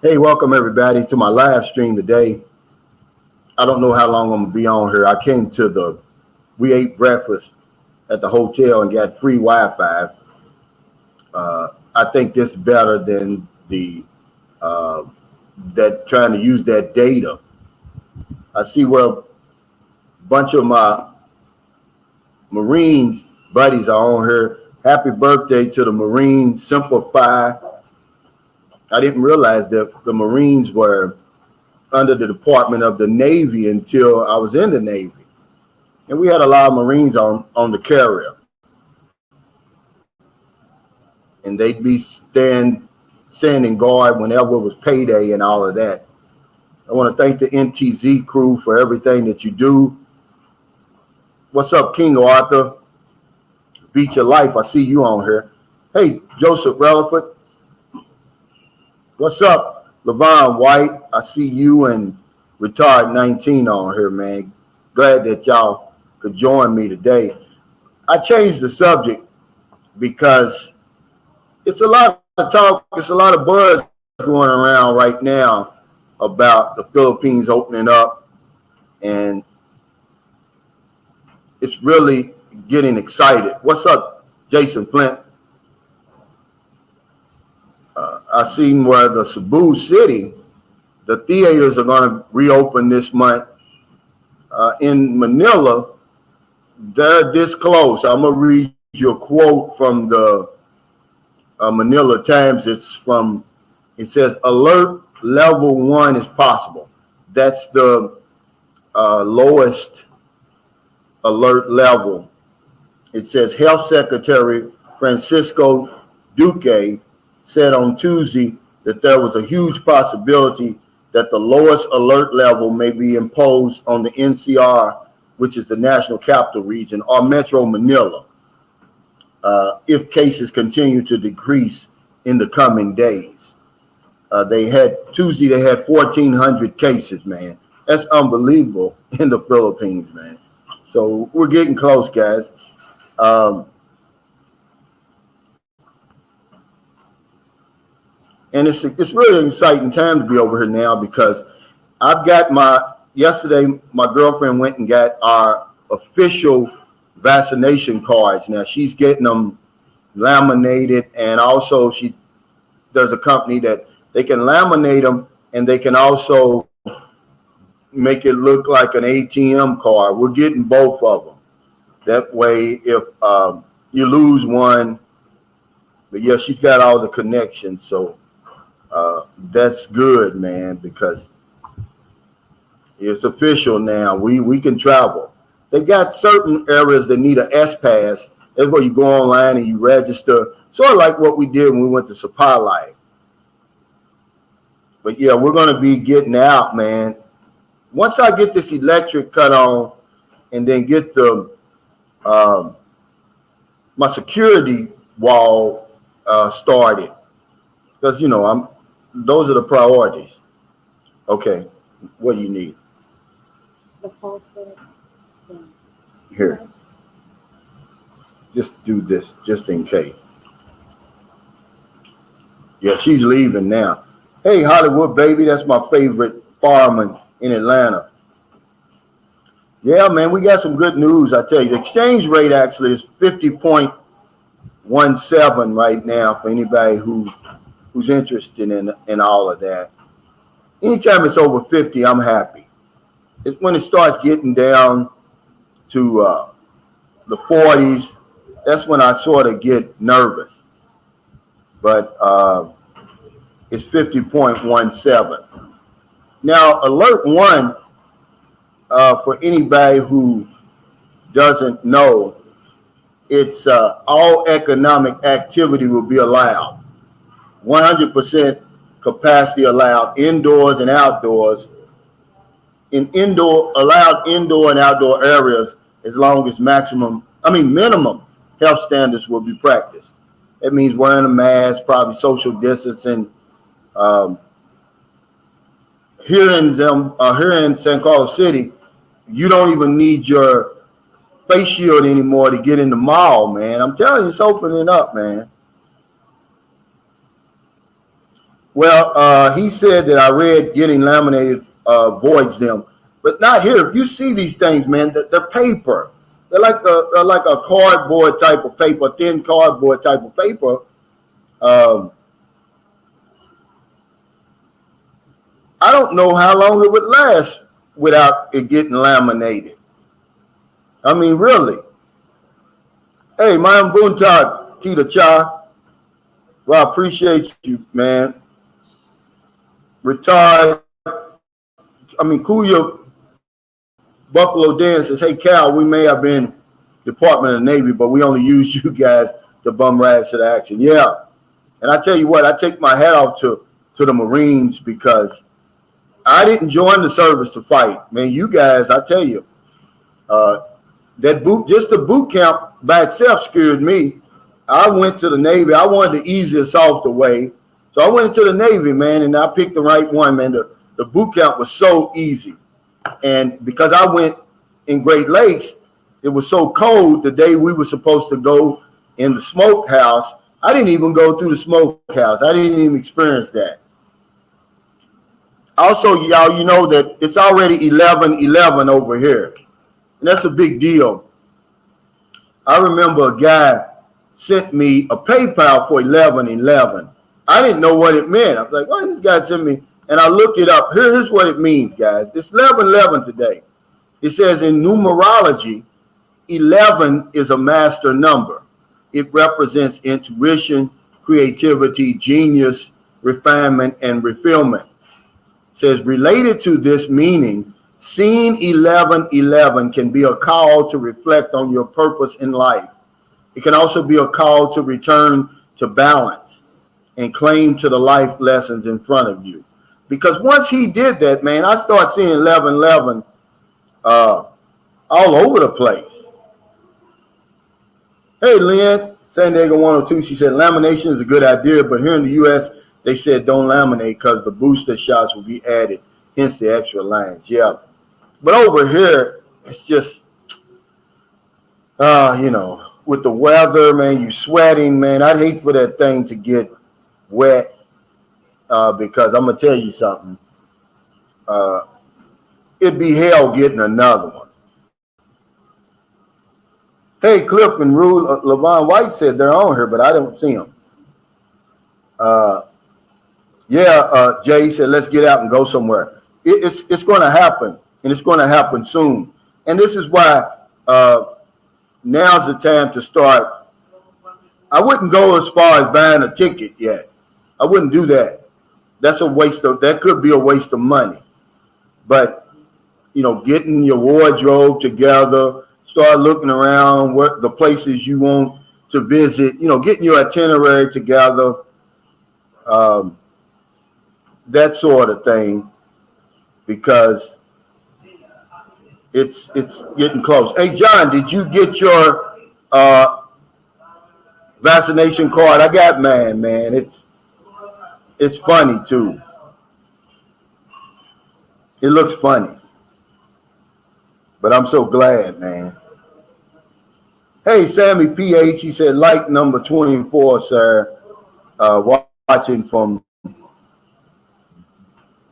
Hey, welcome everybody to my live stream today. I don't know how long I'm gonna be on here. We ate breakfast at the hotel and got free Wi-Fi. I think this is better than the that trying to use that data. I see where a bunch of my Marines buddies are on here. Happy birthday to the Marines, Simplify. I didn't realize that the Marines were under the Department of the Navy until I was in the Navy. And we had a lot of Marines on the carrier. And they'd be standing guard whenever it was payday and all of that. I want to thank the NTZ crew for everything that you do. What's up, King Arthur? Beat Your Life. I see you on here. Hey, Joseph Relaford. What's up, Levon White? I see you and Retard 19 on here, man. Glad that y'all could join me today. I changed the subject because it's a lot of talk, it's a lot of buzz going around right now about the Philippines opening up, and it's really getting excited. What's up, Jason Flint? I seen where the Cebu City, the theaters are going to reopen this month. In Manila, they're this close. I'm going to read you a quote from the Manila Times. It says, alert level 1 is possible. That's the lowest alert level. It says Health Secretary Francisco Duque said on Tuesday that there was a huge possibility that the lowest alert level may be imposed on the NCR, which is the National Capital Region, or Metro Manila, if cases continue to decrease in the coming days. Tuesday they had 1,400 cases, man. That's unbelievable in the Philippines, man. So we're getting close, guys. And it's really an exciting time to be over here now because I've got yesterday my girlfriend went and got our official vaccination cards. Now she's getting them laminated, and also there's a company that they can laminate them and they can also make it look like an ATM card. We're getting both of them. That way, if you lose one, but yeah, she's got all the connections, so that's good, man, because it's official now. We can travel. They got certain areas that need an S-Pass. That's where you go online and you register, sort of like what we did when we went to Supply Life. But yeah, we're going to be getting out, man. Once I get this electric cut on and then get the my security wall started, because those are the priorities. Okay, what do you need? The faucet. Here. Just do this, just in case. Yeah, she's leaving now. Hey, Hollywood baby, that's my favorite fireman in Atlanta. Yeah, man, we got some good news. I tell you, the exchange rate actually is 50.17 right now for anybody who's interested in all of that. Anytime it's over 50, I'm happy. It's when it starts getting down to the 40s, that's when I sort of get nervous. But it's 50.17. Now, alert 1, for anybody who doesn't know, it's all economic activity will be allowed. 100% capacity allowed, indoors and outdoors. Allowed indoor and outdoor areas as long as minimum health standards will be practiced. That means wearing a mask, probably social distancing. Here in San Carlos City, you don't even need your face shield anymore to get in the mall, man. I'm telling you, it's opening up, man. Well, he said that I read getting laminated voids them, but not here. You see these things, man. They're paper. They're like a cardboard type of paper, thin cardboard type of paper. Um, I don't know how long it would last without it getting laminated. I mean, really. Hey, man, Bunta Tita Cha. Well, I appreciate you, man. Retired. I mean, Kuya Buffalo Dan says, hey, Cal, we may have been Department of the Navy, but we only use you guys to bum rags to the action. Yeah. And I tell you what, I take my hat off to the Marines because I didn't join the service to fight. Man, you guys, I tell you, just the boot camp by itself scared me. I went to the Navy. I wanted the easiest off the way. So I went into the Navy, man, and I picked the right one, man. The boot camp was so easy. And because I went in Great Lakes, it was so cold the day we were supposed to go in the smokehouse. I didn't even go through the smokehouse. I didn't even experience that. Also, y'all, you know that it's already 11/11 over here. And that's a big deal. I remember a guy sent me a PayPal for 11/11. I didn't know what it meant. I was like, why this guy sent me? And I looked it up. Here's what it means, guys. It's 11/11 today. It says in numerology, 11 is a master number. It represents intuition, creativity, genius, refinement, and refinement. It says related to this meaning, seeing 11/11 can be a call to reflect on your purpose in life. It can also be a call to return to balance and claim to the life lessons in front of you. Because once he did that, man, I started seeing 11/11 all over the place. Hey, Lynn, San Diego 102, she said lamination is a good idea, but here in the U.S., they said don't laminate because the booster shots will be added, hence the extra lines. Yeah. But over here, it's just, you know, with the weather, man, you sweating, man. I'd hate for that thing to get wet because I'm going to tell you something. It'd be hell getting another one. Hey, Cliff and Rue, Levon White said they're on here, but I don't see them. Jay said, let's get out and go somewhere. It's going to happen, and it's going to happen soon. And this is why now's the time to start. I wouldn't go as far as buying a ticket yet. I wouldn't do that. That could be a waste of money. But, you know, getting your wardrobe together, start looking around what the places you want to visit, you know, getting your itinerary together, that sort of thing, because it's getting close. Hey, John, did you get your vaccination card? I got mine, man. It's funny too. It looks funny, but I'm so glad, man. Hey, Sammy PH, he said, like number 24, sir. Watching from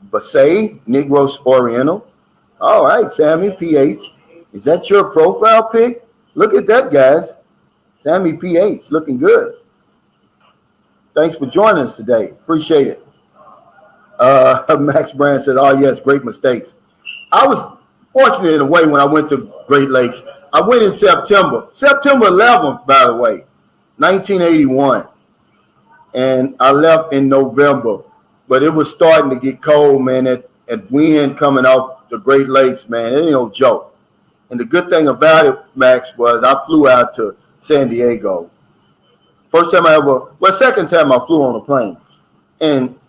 Basay, Negros Oriental. All right, Sammy PH. Is that your profile pic? Look at that, guys. Sammy PH, looking good. Thanks for joining us today. Appreciate it. Max Brand said, oh, yes, great mistakes. I was fortunate in a way when I went to Great Lakes. I went in September 11th, by the way, 1981. And I left in November. But it was starting to get cold, man, at wind coming off the Great Lakes, man. It ain't no joke. And the good thing about it, Max, was I flew out to San Diego. Second time I flew on a plane. And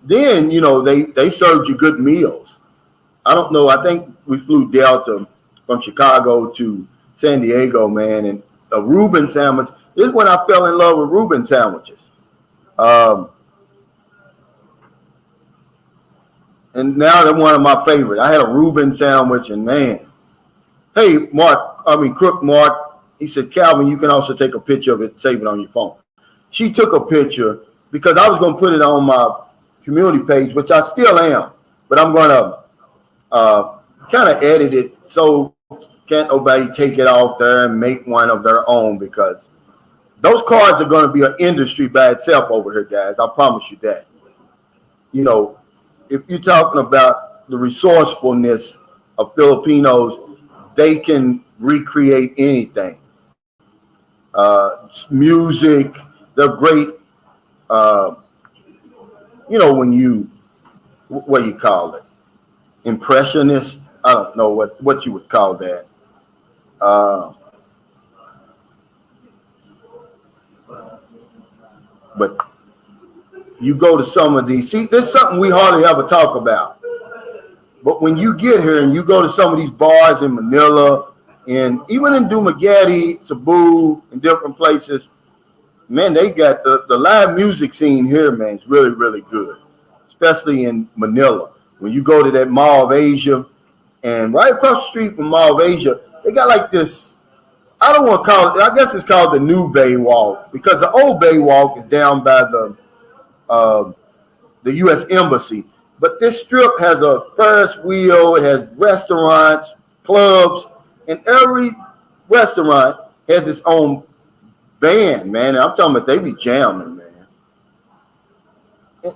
then, you know, they served you good meals. I don't know. I think we flew Delta from Chicago to San Diego, man. And a Reuben sandwich. This is when I fell in love with Reuben sandwiches. And now they're one of my favorite. I had a Reuben sandwich, and man. Hey, Crook Mark, he said, Calvin, you can also take a picture of it, save it on your phone. She took a picture because I was going to put it on my community page, which I still am, but I'm going to kind of edit it so can't nobody take it off there and make one of their own, because those cards are going to be an industry by itself over here, guys. I promise you that. You know, if you're talking about the resourcefulness of Filipinos, they can recreate anything. Music, they're great. You know, when you, what do you call it? Impressionist? I don't know what you would call that. But you go to some of these, see, this is something we hardly ever talk about. But when you get here and you go to some of these bars in Manila and even in Dumaguete, Cebu, and different places, man, they got the live music scene here, man, is really, really good, especially in Manila. When you go to that Mall of Asia, and right across the street from Mall of Asia, they got like this, I don't want to call it, I guess it's called the new Bay Walk, because the old Bay Walk is down by the U.S. Embassy. But this strip has a Ferris wheel, it has restaurants, clubs, and every restaurant has its own band, man. I'm talking about they be jamming, man.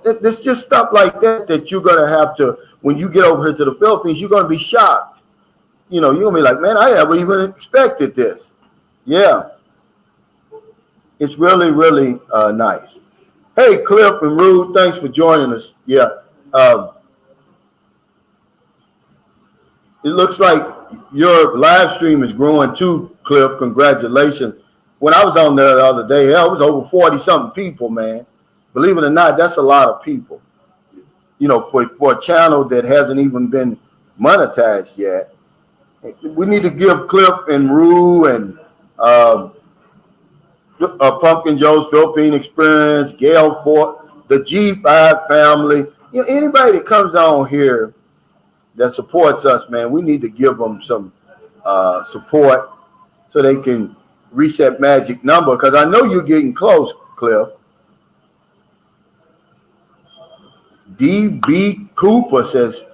It's just stuff like that you're going to have to, when you get over here to the Philippines, you're going to be shocked. You know, you're going to be like, man, I never even expected this. Yeah. It's really, really nice. Hey, Cliff and Rude, thanks for joining us. Yeah. It looks like your live stream is growing too, Cliff. Congratulations. When I was on there the other day, it was over 40-something people, man. Believe it or not, that's a lot of people. You know, for a channel that hasn't even been monetized yet. We need to give Cliff and Rue and Pumpkin Joe's Philippine Experience, Gail Fort, the G5 family, you know, anybody that comes on here that supports us, man, we need to give them some support so they can reach that magic number, because I know you're getting close, Cliff. D.B. Cooper says,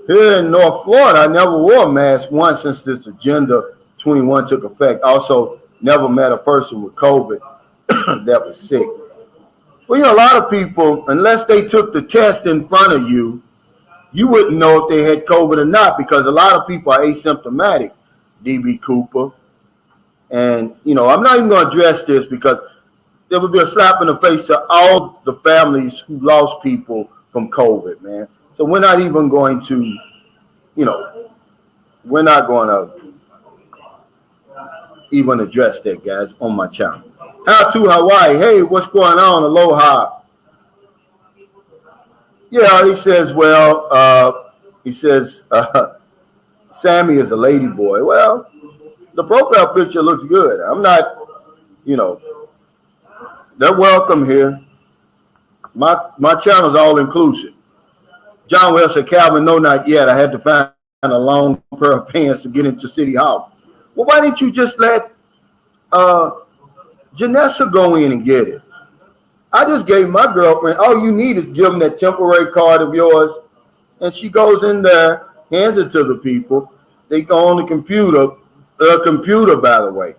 here in North Florida, I never wore a mask once since this Agenda 21 took effect. Also, never met a person with COVID that was sick. Well, you know, a lot of people, unless they took the test in front of you, you wouldn't know if they had COVID or not, because a lot of people are asymptomatic, D.B. Cooper. And, you know, I'm not even going to address this because there would be a slap in the face to all the families who lost people from COVID, man. So we're not even going to, you know, we're not going to even address that, guys, on my channel. How to Hawaii. Hey, what's going on? Aloha. Yeah, he says, well, Sammy is a lady boy. Well, the profile picture looks good. I'm not, you know, they're welcome here. My channel's all inclusive. John Wells said, Calvin, no, not yet. I had to find a long pair of pants to get into City Hall. Well, why didn't you just let Janessa go in and get it? I just gave my girlfriend, all you need is give them that temporary card of yours, and she goes in there, hands it to the people. They go on the computer, by the way,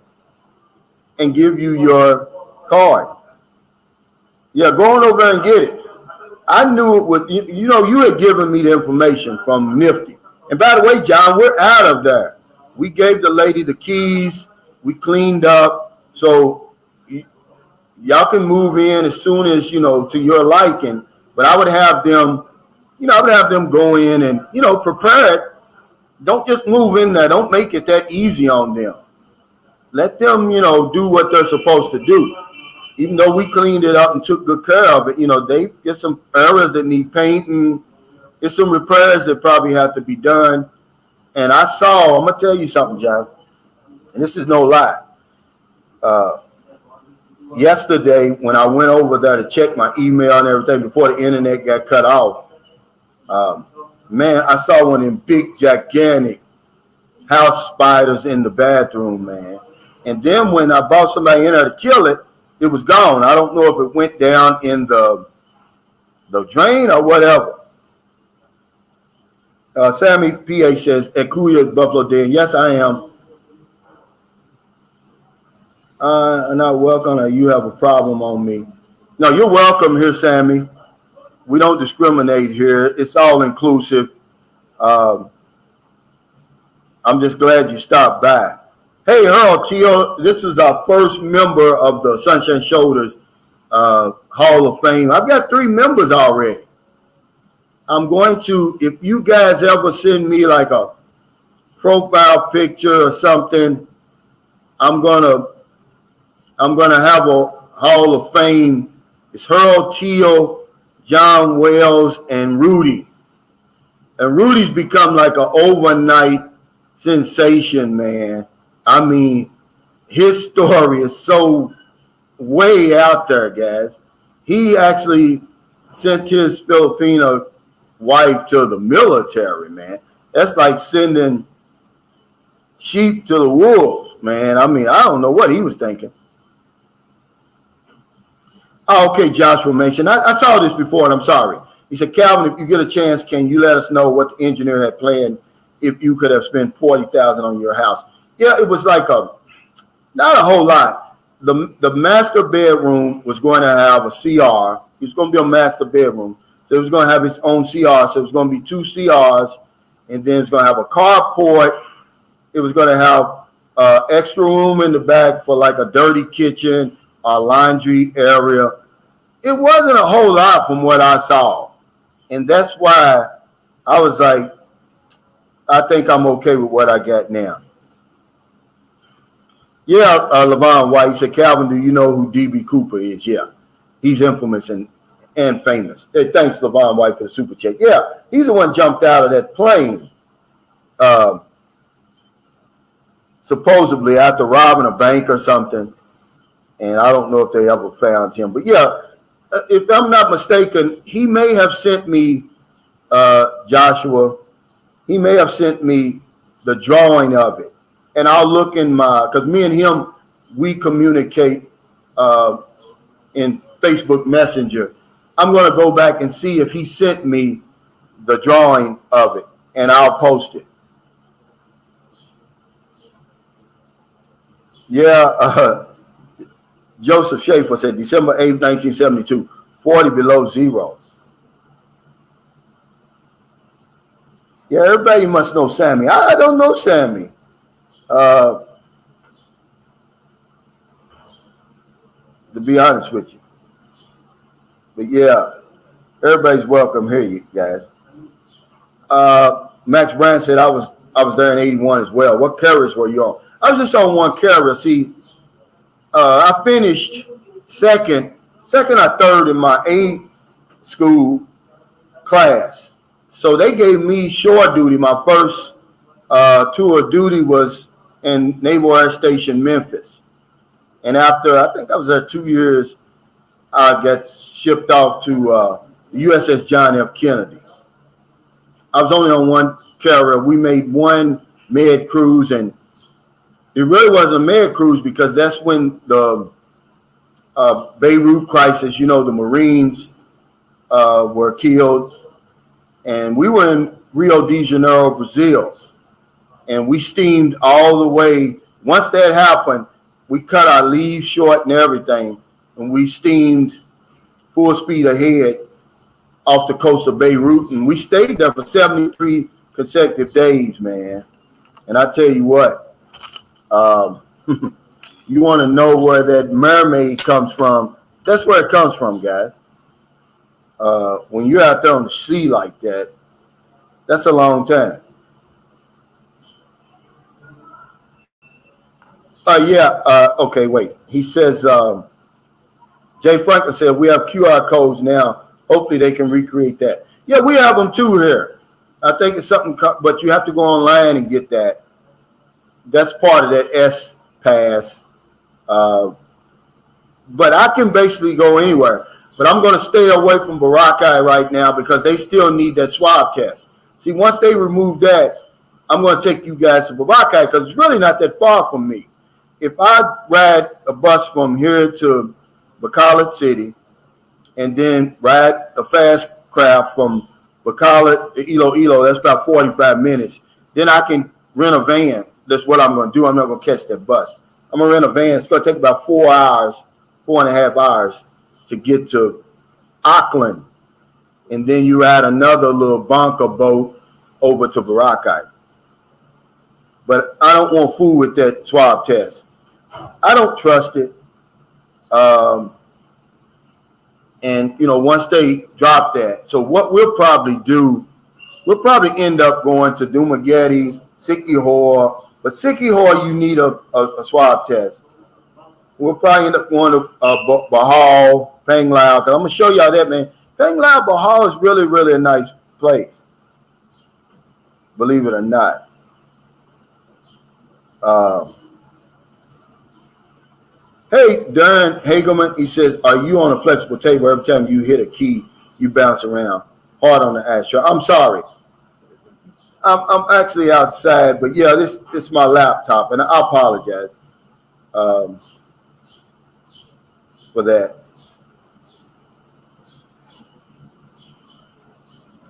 and give you your card. Yeah, go on over there and get it. I knew it would, you know, you had given me the information from Nifty. And by the way, John, we're out of there. We gave the lady the keys. We cleaned up. So y'all can move in as soon as, you know, to your liking. But I would have them, you know, go in and, you know, prepare it. Don't just move in there. Don't make it that easy on them. Let them, you know, do what they're supposed to do. Even though we cleaned it up and took good care of it, you know, they get some areas that need painting. There's some repairs that probably have to be done. And I'm going to tell you something, John, and this is no lie. Yesterday, when I went over there to check my email and everything before the internet got cut off, man, I saw one of them big, gigantic house spiders in the bathroom, man. And then when I brought somebody in there to kill it, it was gone. I don't know if it went down in the the drain or whatever. Sammy PA says, Ekuya Buffalo Den. Yes, I am. Not welcome, or you have a problem on me. No, you're welcome here, Sammy. We don't discriminate here. It's all inclusive. I'm just glad you stopped by. Hey, Earl Tio, this is our first member of the Sunshine Shoulders Hall of Fame. I've got 3 members already. I'm going to, if you guys ever send me like a profile picture or something, I'm gonna have a Hall of Fame. It's Harold Teal, John Wells, and Rudy. And Rudy's become like an overnight sensation, man. I mean, his story is so way out there, guys. He actually sent his Filipino wife to the military, man. That's like sending sheep to the wolves, man. I mean, I don't know what he was thinking. Oh, okay, Joshua mentioned. I saw this before, and I'm sorry. He said, Calvin, if you get a chance, can you let us know what the engineer had planned if you could have spent $40,000 on your house? Yeah, it was like not a whole lot. The master bedroom was going to have a CR. It was going to be a master bedroom. So it was going to have its own CR. So it was going to be 2 CRs, and then it's going to have a carport. It was going to have extra room in the back for like a dirty kitchen, a laundry area. It wasn't a whole lot from what I saw. And that's why I was like, I think I'm okay with what I got now. Yeah, Levon White, he said, Calvin, do you know who D.B. Cooper is? Yeah, he's infamous and famous. Hey, thanks, Levon White, for the super chat. Yeah, he's the one jumped out of that plane, supposedly after robbing a bank or something. And I don't know if they ever found him. But yeah, if I'm not mistaken, he may have sent me, Joshua, he may have sent me the drawing of it. And I'll look in because me and him, we communicate in Facebook Messenger. I'm going to go back and see if he sent me the drawing of it, and I'll post it. Yeah, Joseph Schaefer said December 8th, 1972, 40 below zero. Yeah, everybody must know Sammy. I don't know Sammy. To be honest with you. But yeah, everybody's welcome here, you guys. Max Brand said I was there in 81 as well. What carriers were you on? I was just on one carrier. See, I finished second or third in my A school class. So they gave me shore duty. My first tour of duty was in Naval Air Station, Memphis. And after, I think I was there 2 years, I got shipped off to USS John F. Kennedy. I was only on one carrier. We made one med cruise, and it really wasn't a med cruise because that's when the Beirut crisis, the Marines were killed. And we were in Rio de Janeiro, Brazil. And we steamed all the way. Once that happened, we cut our leave short and everything. And we steamed full speed ahead off the coast of Beirut. And we stayed there for 73 consecutive days, man. And I tell you what, you want to know where that mermaid comes from. That's where it comes from, guys. When you're out there on the sea like that, that's a long time. Okay, wait. He says, Jay Franklin said, we have QR codes now. Hopefully they can recreate that. Yeah, we have them too here. I think it's something, but you have to go online and get that. That's part of that S pass. But I can basically go anywhere. But I'm going to stay away from Boracay right now because they still need that swab test. See, once they remove that, I'm going to take you guys to Boracay because it's really not that far from me. If I ride a bus from here to Bacolod City, and then ride a fast craft from Bacala to Iloilo. That's about 45 minutes. Then I can rent a van. That's what I'm going to do. I'm not going to catch that bus. I'm going to rent a van. It's going to take about 4 hours, 4.5 hours to get to Auckland. And then you ride another little bunker boat over to Boracay. But I don't want food with that swab test. I don't trust it. And, once they drop that. So what we'll probably do, we'll probably end up going to Dumaguete, Sikihor. But Sikihor, you need a swab test. We'll probably end up going to Bahal, Panglao. Because I'm going to show y'all that, man. Panglao, Bahal is really, really a nice place. Believe it or not. Hey, Darren Hagelman, he says, are you on a flexible table? Every time you hit a key, you bounce around. Hard on the ashtray. I'm sorry. I'm actually outside, but yeah, this is my laptop, and I apologize for that.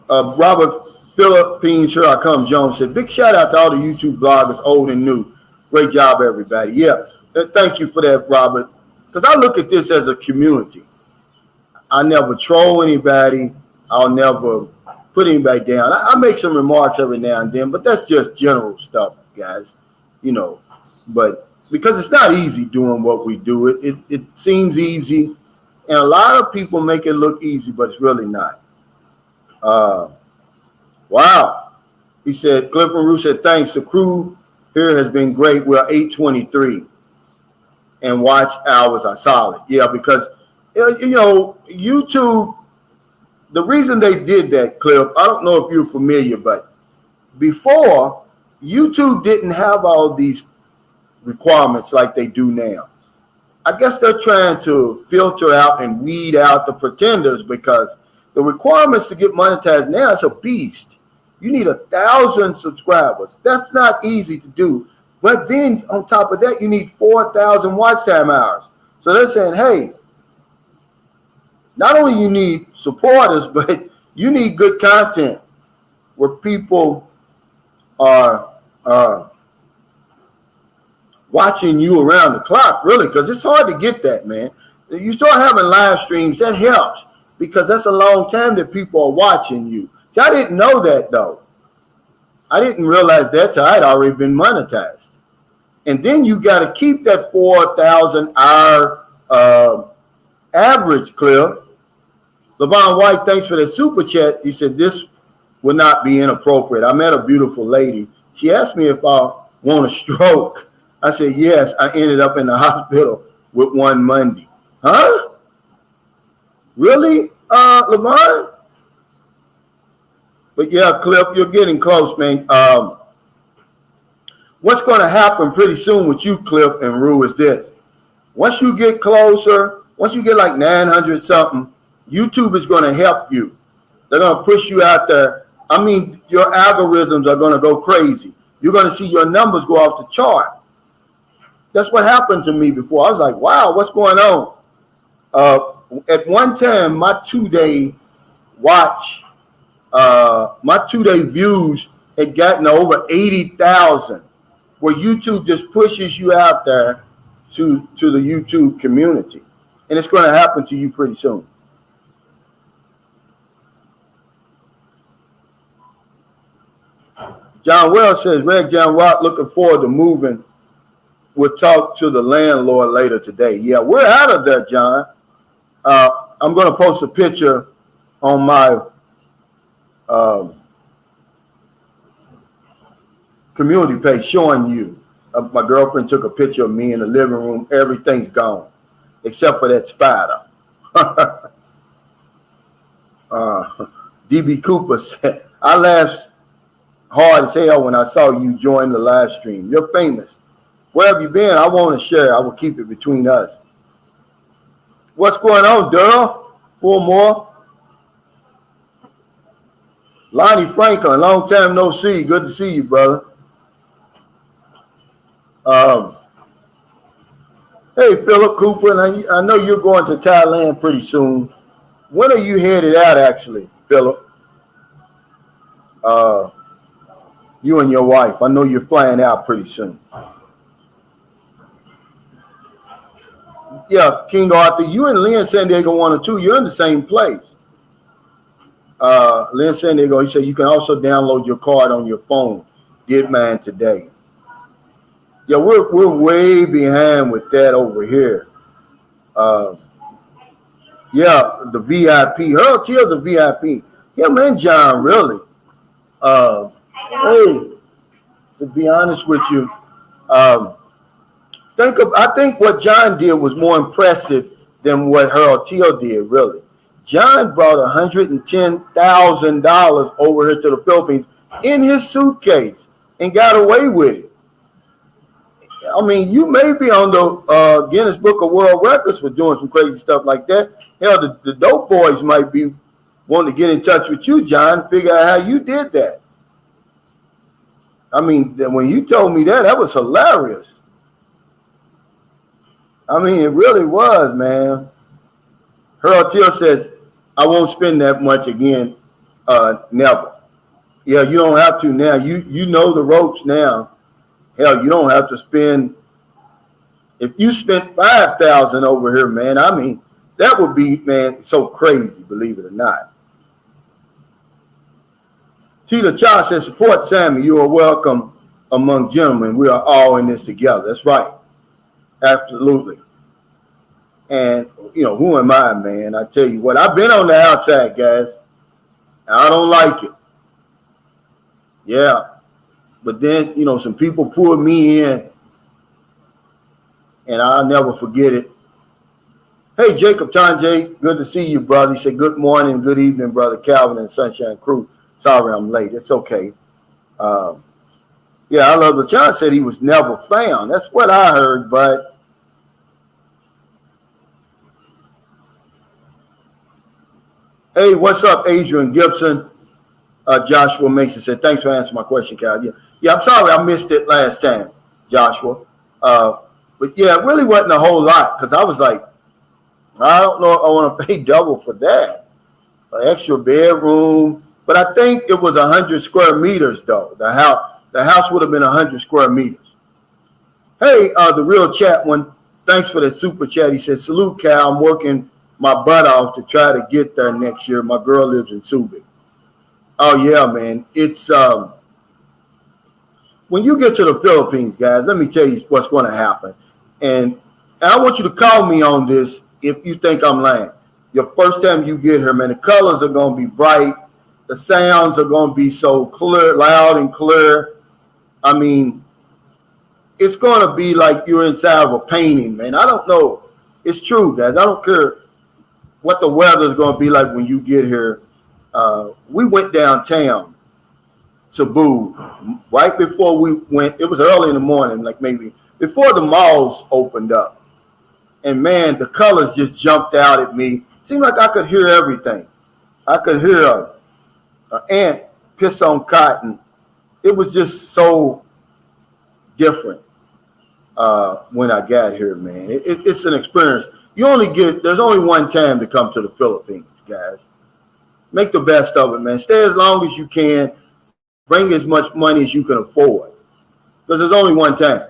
Robert Philippines, here I come, Jones said, big shout out to all the YouTube bloggers, old and new. Great job, everybody. Yeah, thank you for that, Robert. Because I look at this as a community. I never troll anybody. I'll never put anybody down. I make some remarks every now and then, but that's just general stuff, guys. But because it's not easy doing what we do. It seems easy, and a lot of people make it look easy, but it's really not. Wow. He said, Cliff and Rue said, thanks. The crew here has been great. We're 8:23 and watch hours are solid. Yeah, because, YouTube, the reason they did that, Cliff, I don't know if you're familiar, but before, YouTube didn't have all these requirements like they do now. I guess they're trying to filter out and weed out the pretenders because the requirements to get monetized now is a beast. You need 1,000 subscribers. That's not easy to do. But then on top of that, you need 4,000 watch time hours. So they're saying, hey, not only you need supporters, but you need good content where people are watching you around the clock, really, because it's hard to get that, man. If you start having live streams, that helps because that's a long time that people are watching you. See, I didn't know that, though. I didn't realize that till I'd already been monetized. And then you got to keep that 4,000 hour average, Cliff. Levon White, thanks for the super chat. He said, this would not be inappropriate. I met a beautiful lady. She asked me if I want a stroke. I said, yes. I ended up in the hospital with one Monday. Huh? Really, Levon? But yeah, Cliff, you're getting close, man. What's going to happen pretty soon with you, Cliff and Rue, is this. Once you get closer, once you get like 900 something, YouTube is going to help you. They're going to push you out there. I mean, your algorithms are going to go crazy. You're going to see your numbers go off the chart. That's what happened to me before. I was like, wow, what's going on? At one time, my two-day watch, my two-day views had gotten over 80,000, where YouTube just pushes you out there to the YouTube community. And it's going to happen to you pretty soon. John Wells says, Red John Watt looking forward to moving. We'll talk to the landlord later today. Yeah, we're out of there, John. I'm going to post a picture on my community page showing you. My girlfriend took a picture of me in the living room. Everything's gone except for that spider. DB Cooper said, I laughed hard as hell when I saw you join the live stream. You're famous. Where have you been? I want to share. I will keep it between us. What's going on, Daryl? 4 more. Lonnie Franklin, long time no see. Good to see you, brother. Hey, Philip Cooper, and I know you're going to Thailand pretty soon. When are you headed out, actually, Philip? You and your wife. I know you're flying out pretty soon. Yeah, King Arthur, you and Lynn San Diego 102, you're in the same place. Lynn San Diego, he said you can also download your card on your phone. Did mine today. Yeah, we're way behind with that over here. Yeah, the VIP. Harold Till's a VIP. Him and John, really. Hey, to be honest with you, I think what John did was more impressive than what Harold Till did, really. John brought $110,000 over here to the Philippines in his suitcase and got away with it. I mean, you may be on the Guinness Book of World Records for doing some crazy stuff like that. Hell, the dope boys might be wanting to get in touch with you, John, figure out how you did that. I mean, when you told me that was hilarious. I mean, it really was, man. Harold Till says, I won't spend that much again, never. Yeah, you don't have to now. You know the ropes now. Hell, you don't have to spend. If you spent $5,000 over here, man, I mean, that would be, man, so crazy, believe it or not. Tita Child says, support Sammy. You are welcome among gentlemen. We are all in this together. That's right. Absolutely. And, you know, who am I, man? I tell you what, I've been on the outside, guys. I don't like it. Yeah. But then, you know, some people pulled me in, and I'll never forget it. Hey, Jacob Tanjay, good to see you, brother. He said, good morning, good evening, brother Calvin and Sunshine Crew. Sorry I'm late. It's okay. Yeah, I love it. John said he was never found. That's what I heard, but hey, what's up, Adrian Gibson? Joshua Mason said, thanks for answering my question, Cal. Yeah, I'm sorry I missed it last time, Joshua. But yeah, it really wasn't a whole lot because I was like, I don't know if I want to pay double for that. An extra bedroom. But I think it was 100 square meters, though. The house would have been 100 square meters. Hey, the real chat one, thanks for the super chat. He said, salute, Cal. I'm working my butt off to try to get there next year. My girl lives in Subic. Oh, yeah, man. It's when you get to the Philippines, guys, let me tell you what's going to happen. And I want you to call me on this if you think I'm lying. Your first time you get here, man, the colors are going to be bright. The sounds are going to be so clear, loud and clear. I mean, it's going to be like you're inside of a painting, man. I don't know. It's true, guys. I don't care what the weather is going to be like when you get here. We went downtown, Cebu, right before we went. It was early in the morning, like maybe before the malls opened up. And, man, the colors just jumped out at me. Seemed like I could hear everything. I could hear an ant piss on cotton. It was just so different when I got here, man. It's an experience. There's only one time to come to the Philippines, guys. Make the best of it, man. Stay as long as you can. Bring as much money as you can afford. Because there's only one time.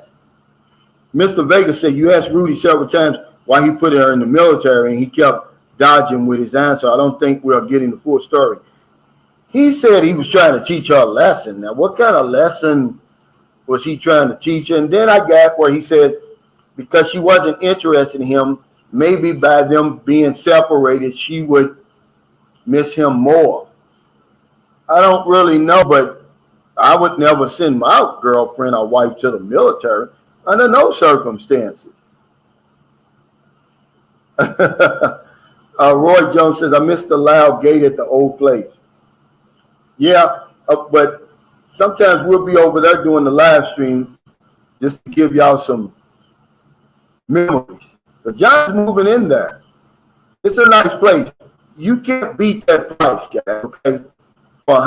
Mr. Vega said you asked Rudy several times why he put her in the military, and he kept dodging with his answer. I don't think we're getting the full story. He said he was trying to teach her a lesson. Now, what kind of lesson was he trying to teach her? And then I got where he said because she wasn't interested in him, maybe by them being separated, she would miss him more. I don't really know, but I would never send my girlfriend or wife to the military under no circumstances. Roy Jones says, I missed the loud gate at the old place. Yeah, but sometimes we'll be over there doing the live stream just to give y'all some memories. So John's moving in there. It's a nice place. You can't beat that price, guys, okay? For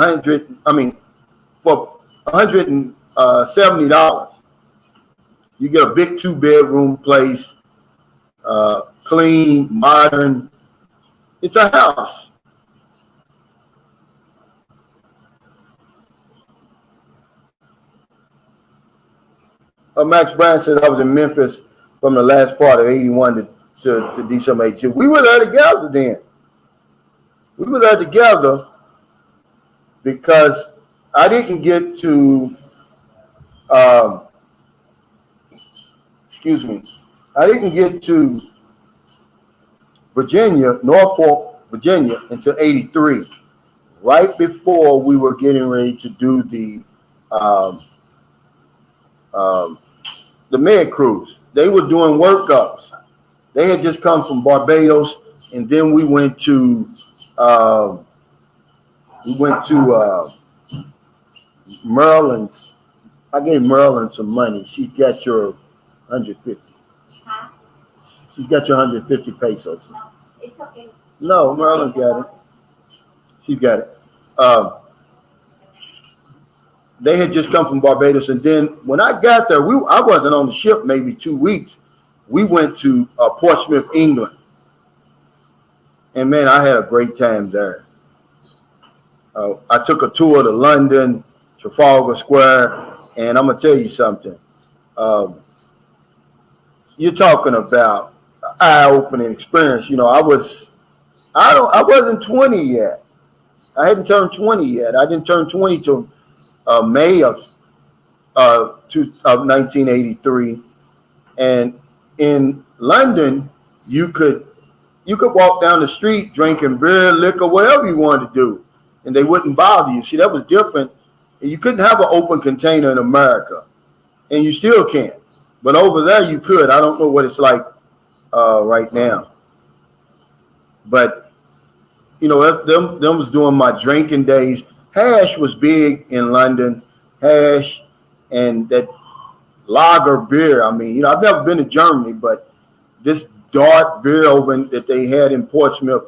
$170. You get a big 2-bedroom place, clean, modern. It's a house. Max Brown said I was in Memphis from the last part of 81 to December 82. We were there together then. We were there together because I didn't get to, I didn't get to Virginia, Norfolk, Virginia until 83, right before we were getting ready to do the med cruise. They were doing workups. They had just come from Barbados, and then we went to Maryland's. I gave Maryland some money. She's got your 150. Huh? She's got your 150 pesos. No, it's okay. No, Maryland's got it. She's got it. They had just come from Barbados, and then when I got there, I wasn't on the ship maybe 2 weeks. We went to Portsmouth, England, and man, I had a great time there. I took a tour to London, Trafalgar Square, and I'm gonna tell you something. You're talking about eye-opening experience. You know, I wasn't 20 yet. I hadn't turned 20 yet. I didn't turn 20 till May of 1983, and in London, you could walk down the street drinking beer, liquor, whatever you wanted to do, and they wouldn't bother you. See, that was different. You couldn't have an open container in America, and you still can't. But over there, you could. I don't know what it's like right now, but you know, them was doing my drinking days. Hash was big in London, hash and that lager beer. I mean, you know, I've never been to Germany, but this dark beer that they had in Portsmouth,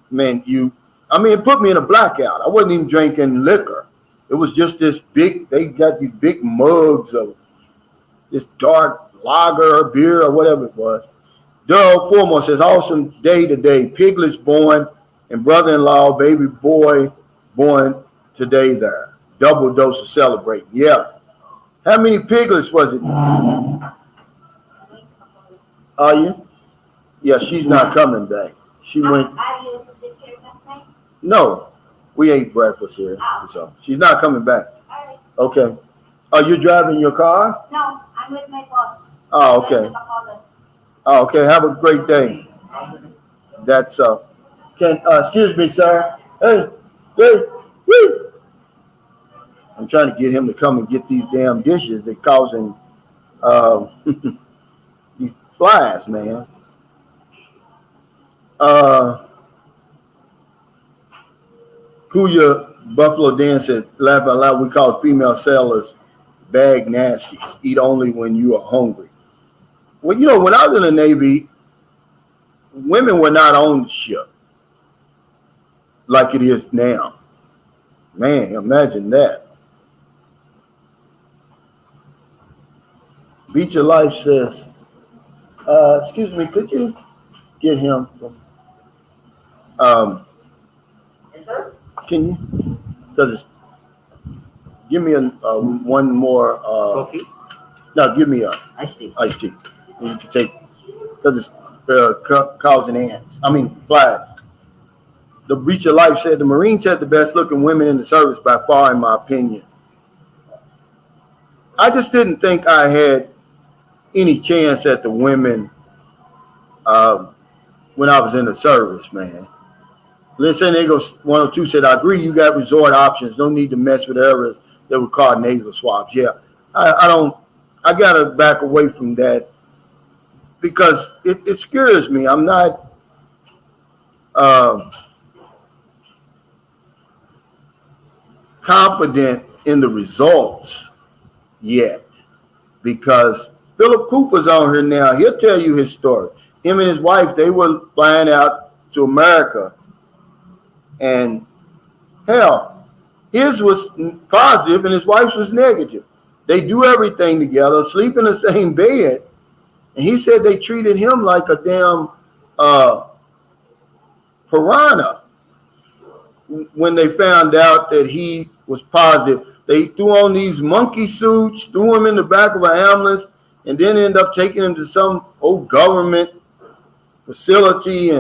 man, it put me in a blackout. I wasn't even drinking liquor. It was just this big, they got these big mugs of this dark lager beer or whatever it was. Daryl Foremost says, awesome day today. Piglets born and brother-in-law, baby boy born today there. Double dose of celebrating. Yeah. How many piglets was it? Are you? Yeah, she's not coming back. She went. Are you still here last night? No, we ate breakfast here. So she's not coming back. All right. Okay. Are you driving your car? No, I'm with my boss. Oh, okay. Oh, okay. Have a great day. That's excuse me, sir. Hey, wait. I'm trying to get him to come and get these damn dishes that causing these flies, man. Kuya Buffalo Dan said, laugh out loud, we call female sailors bag nasties. Eat only when you are hungry. Well, you know, when I was in the Navy, women were not on the ship like it is now. Man, imagine that. Beach of Life says, excuse me, could you get him? Yes, sir? Can you? Because give me one more. Coffee? No, give me a Iced tea. iced tea. You can take, because it's causing flies. The Beach of Life said the Marines had the best looking women in the service by far, in my opinion. I just didn't think I had any chance at the women when I was in the service, man. Lynn San Diego 102 said, I agree, you got resort options. No need to mess with areas that would cause nasal swabs. Yeah, I got to back away from that because it scares me. I'm not confident in the results yet because Philip Cooper's on here now. He'll tell you his story. Him and his wife, they were flying out to America, and hell, his was positive and his wife's was negative. They do everything together, sleep in the same bed, and he said they treated him like a damn piranha. When they found out that he was positive, they threw on these monkey suits, threw him in the back of an ambulance, and then ended up taking him to some old government facility.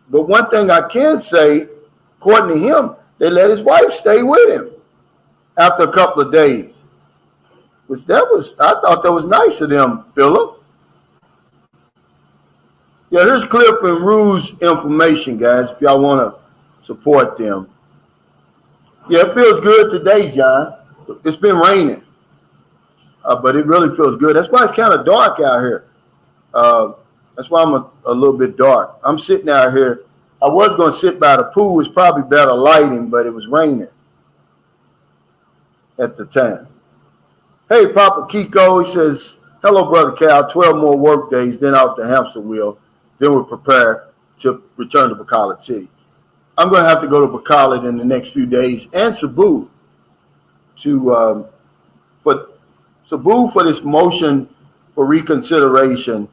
But one thing I can say, according to him, they let his wife stay with him after a couple of days. I thought that was nice of them, Philip. Yeah, here's Cliff and Rue's information, guys, if y'all want to support them. Yeah, it feels good today, John. It's been raining, but it really feels good. That's why it's kind of dark out here. That's why I'm a little bit dark. I'm sitting out here. I was going to sit by the pool. It's probably better lighting, but it was raining at the time. Hey, Papa Kiko, he says, hello, Brother Cal, 12 more work days, then off the hamster wheel. Then we're prepared to return to Bacolod City. I'm going to have to go to Bacolod in the next few days and Cebu for this motion for reconsideration.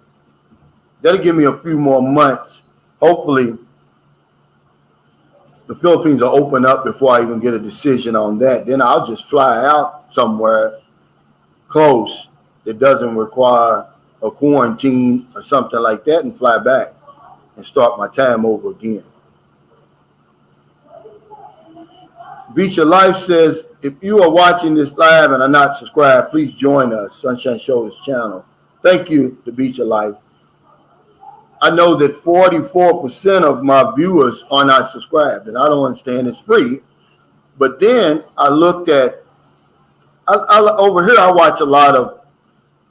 That'll give me a few more months. Hopefully, the Philippines will open up before I even get a decision on that. Then I'll just fly out somewhere close that doesn't require a quarantine or something like that and fly back and start my time over again. Beach of Life says, if you are watching this live and are not subscribed, please join us, Sunshine Shoulders channel. Thank you to Beach of Life. I know that 44% of my viewers are not subscribed, and I don't understand it's free. But then I looked at, over here I watch a lot of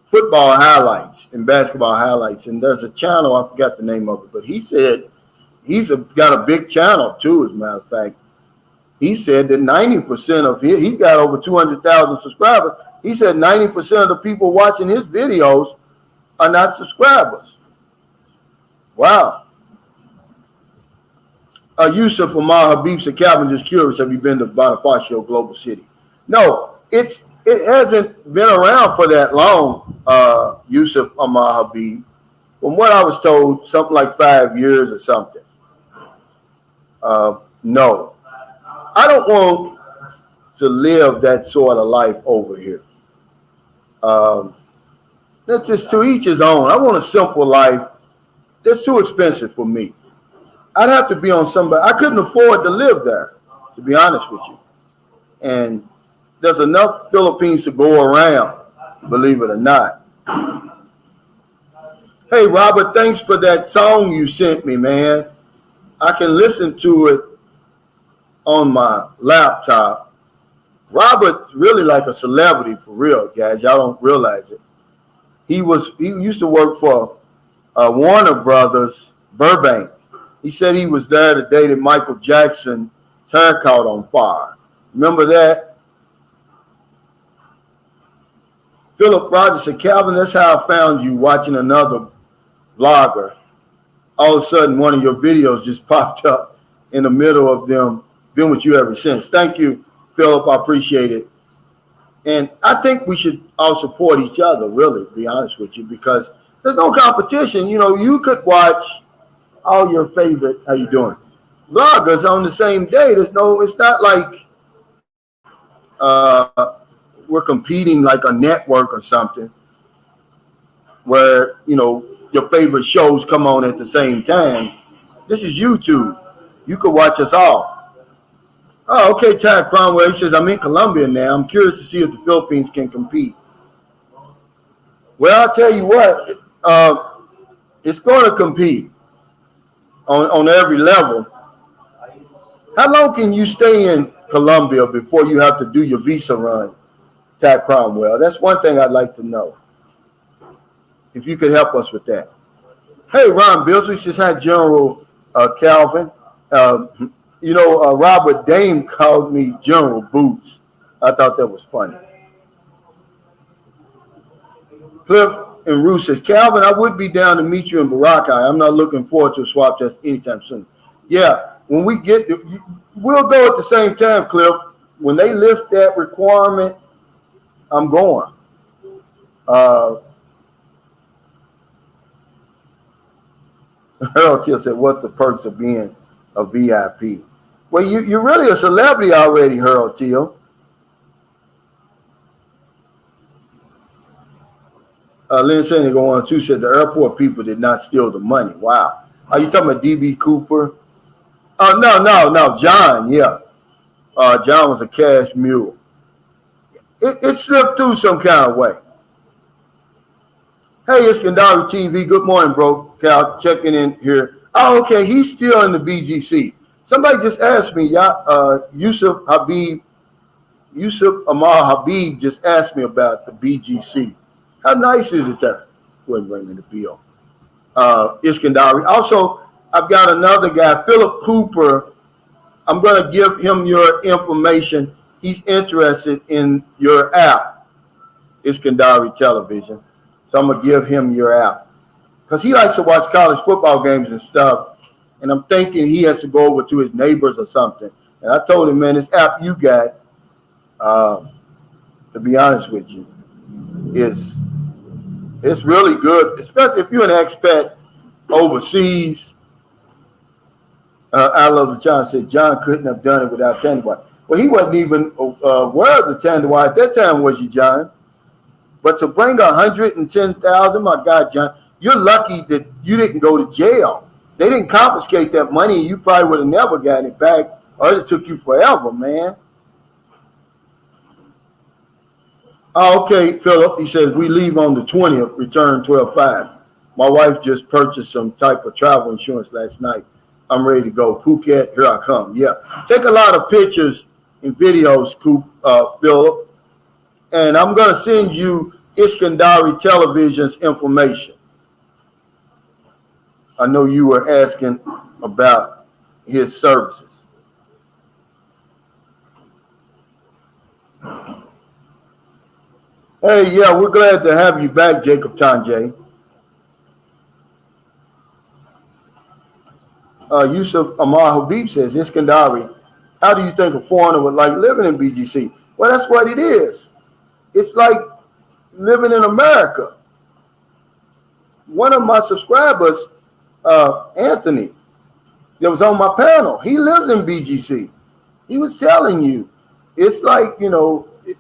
football highlights and basketball highlights, and there's a channel, I forgot the name of it, but he said got a big channel too, as a matter of fact. He said that 90% of he's got over 200,000 subscribers. He said 90% of the people watching his videos are not subscribers. Wow. Yusuf Amar Habib said, Calvin, just curious, have you been to Bonifacio Global City? No, it hasn't been around for that long, Yusuf Amar Habib. From what I was told, something like 5 years or something. No. I don't want to live that sort of life over here. That's just to each his own. I want a simple life. That's too expensive for me. I'd have to be on somebody. I couldn't afford to live there, to be honest with you. And there's enough Philippines to go around, believe it or not. Hey, Robert, thanks for that song you sent me, man. I can listen to it on my laptop. Robert's really like a celebrity for real, guys. Y'all don't realize it. He used to work for Warner Brothers, Burbank. He said he was there the day that Michael Jackson's hair caught on fire. Remember that? Philip Rogers said, Calvin, that's how I found you, watching another vlogger. All of a sudden, one of your videos just popped up in the middle of them. Been with you ever since. Thank you, Philip. I appreciate it. And I think we should all support each other, really, to be honest with you, because there's no competition. You know, you could watch all your favorite, how you doing, vloggers on the same day. It's not like we're competing like a network or something where, you know, your favorite shows come on at the same time. This is YouTube. You could watch us all. Oh, okay, Ty Cromwell. He says, I'm in Colombia now. I'm curious to see if the Philippines can compete. Well, I'll tell you what, it's going to compete on every level. How long can you stay in Colombia before you have to do your visa run, Ty Cromwell? That's one thing I'd like to know. If you could help us with that. Hey, Ron Bilsley says, hi, General Calvin. Robert Dame called me General Boots. I thought that was funny. Cliff and Ruth says, Calvin, I would be down to meet you in Boracay. I'm not looking forward to a swap test anytime soon. Yeah, when we get there, we'll go at the same time, Cliff. When they lift that requirement, I'm going. Harold Till said, what's the perks of being a VIP? Well, you're really a celebrity already, Harold Till. Lynn Sandiego 102 said the airport people did not steal the money. Wow. Are you talking about DB Cooper? Oh, no. John, yeah. John was a cash mule. It slipped through some kind of way. Hey, it's Kandari TV. Good morning, bro. Cal, checking in here. Oh, okay. He's still in the BGC. Somebody just asked me, Yusuf Amal Habib just asked me about the BGC. How nice is it there? Go ahead and bring me the bill. Iskandari. Also, I've got another guy, Philip Cooper. I'm going to give him your information. He's interested in your app, Iskandari Television. So I'm going to give him your app. Because he likes to watch college football games and stuff. And I'm thinking he has to go over to his neighbors or something. And I told him, man, this app you got, to be honest with you, it's really good, especially if you're an expat overseas. I love the John said John couldn't have done it without Tandawai. Well, he wasn't even aware of the Tandawai at that time, was you, John? But to bring 110,000, my God, John, you're lucky that you didn't go to jail. They didn't confiscate that money, and you probably would have never gotten it back, or it took you forever, man. Oh, okay, Philip. He says, we leave on the 20th, return 12/5. My wife just purchased some type of travel insurance last night. I'm ready to go. Phuket, here I come. Yeah. Take a lot of pictures and videos, Philip. And I'm going to send you Iskandari Television's information. I know you were asking about his services. Hey, yeah, we're glad to have you back, Jacob Tanjay. Yusuf Amar Habib says, Iskandari, how do you think a foreigner would like living in BGC? Well, that's what it is. It's like living in America. One of my subscribers, Anthony, that was on my panel, he lives in BGC. He was telling you, it's like,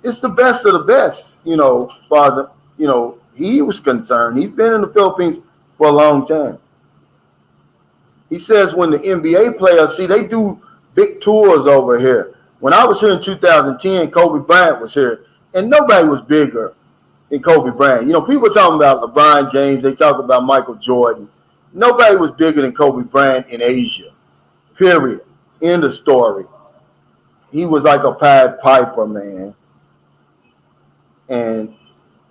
it's the best of the best, father. He was concerned. He's been in the Philippines for a long time. He says when the NBA players, they do big tours over here. When I was here in 2010, Kobe Bryant was here, and nobody was bigger than Kobe Bryant. People talking about LeBron James. They talk about Michael Jordan. Nobody was bigger than Kobe Bryant in Asia, period. End of story. He was like a Pied Piper, man. And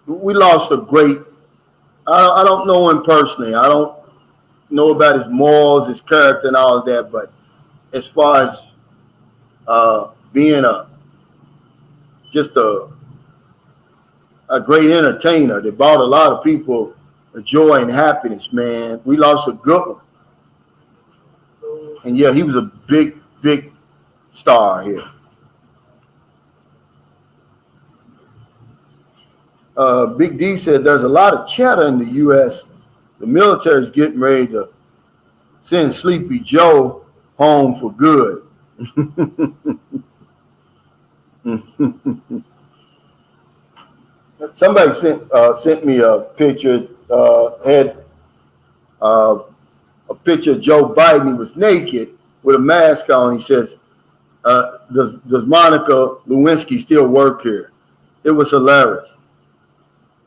we lost a great, I don't know him personally. I don't know about his morals, his character, and all of that. But as far as being just a great entertainer that brought a lot of people joy and happiness, man, we lost a good one. And yeah, he was a big, big star here. Big D said there's a lot of chatter in the U.S. The military is getting ready to send Sleepy Joe home for good. Somebody sent me a picture. Had a picture of Joe Biden. He was naked with a mask on. He says, "Does Monica Lewinsky still work here?" It was hilarious.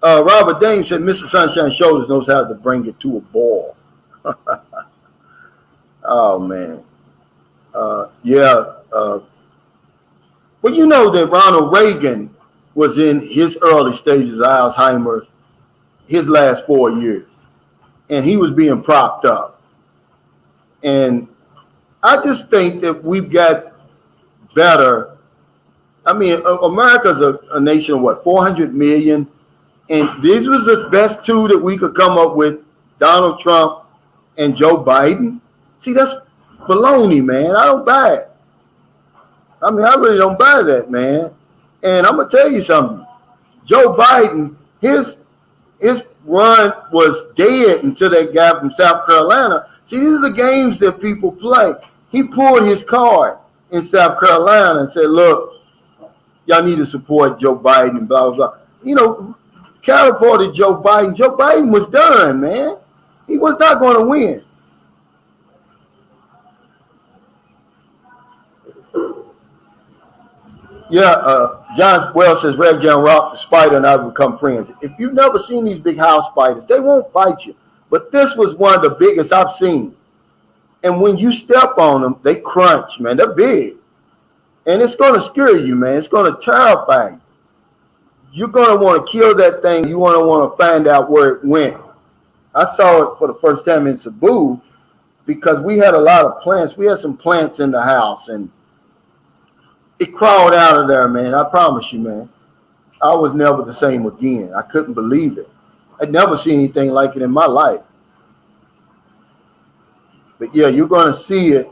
Robert Dame said, "Mr. Sunshine Shoulders knows how to bring it to a ball." Oh man, yeah. Well, you know that Ronald Reagan was in his early stages of Alzheimer's, his last 4 years, and he was being propped up. And I just think that we've got better. I mean, America's a nation of what, 400 million? And this was the best two that we could come up with, Donald Trump and Joe Biden. See, that's baloney, man. I don't buy it. I mean, I really don't buy that, man. And I'm going to tell you something. Joe Biden, his run was dead until that guy from South Carolina See, these are the games that people play. He pulled his card in South Carolina and said, look, y'all need to support Joe Biden and blah, blah, blah. You know, catapulted Joe Biden. Joe Biden was done, man. He was not going to win. Yeah, John Wells says, Red John Rock, the spider and I have become friends. If you've never seen these big house spiders, they won't bite you. But this was one of the biggest I've seen. And when you step on them, they crunch, man. They're big. And it's going to scare you, man. It's going to terrify you. You're going to want to kill that thing. You want to find out where it went. I saw it for the first time in Cebu because we had a lot of plants. We had some plants in the house, and it crawled out of there, man. I promise you, man. I was never the same again. I couldn't believe it. I'd never seen anything like it in my life. But yeah, you're going to see it.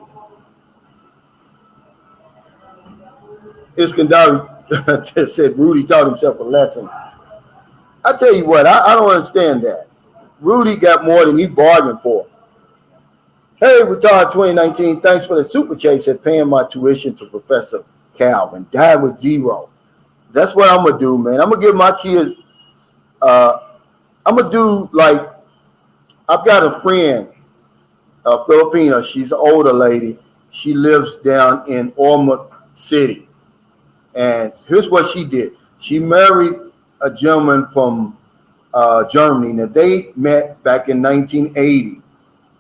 Iskandari said Rudy taught himself a lesson. I tell you what, I don't understand that. Rudy got more than he bargained for. Hey, Retard 2019, thanks for the super chase at paying my tuition to Professor Calvin. Died with zero. That's what I'm going to do, man. I'm going to give my kids, I'm going to do like, I've got a friend, a Filipino. She's an older lady. She lives down in Ormond City. And here's what she did. She married a gentleman from Germany. Now, they met back in 1980.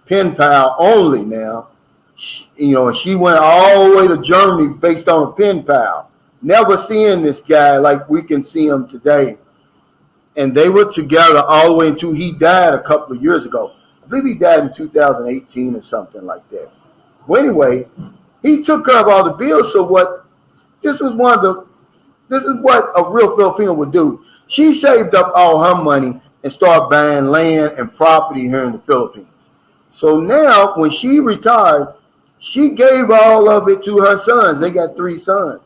Pen pal only now. She went all the way to Germany based on a pen pal. Never seeing this guy like we can see him today. And they were together all the way until he died a couple of years ago. I believe he died in 2018 or something like that. Well, anyway, he took care of all the bills. So this is what a real Filipino would do. She saved up all her money and started buying land and property here in the Philippines. So now when she retired, she gave all of it to her sons. They got 3 sons.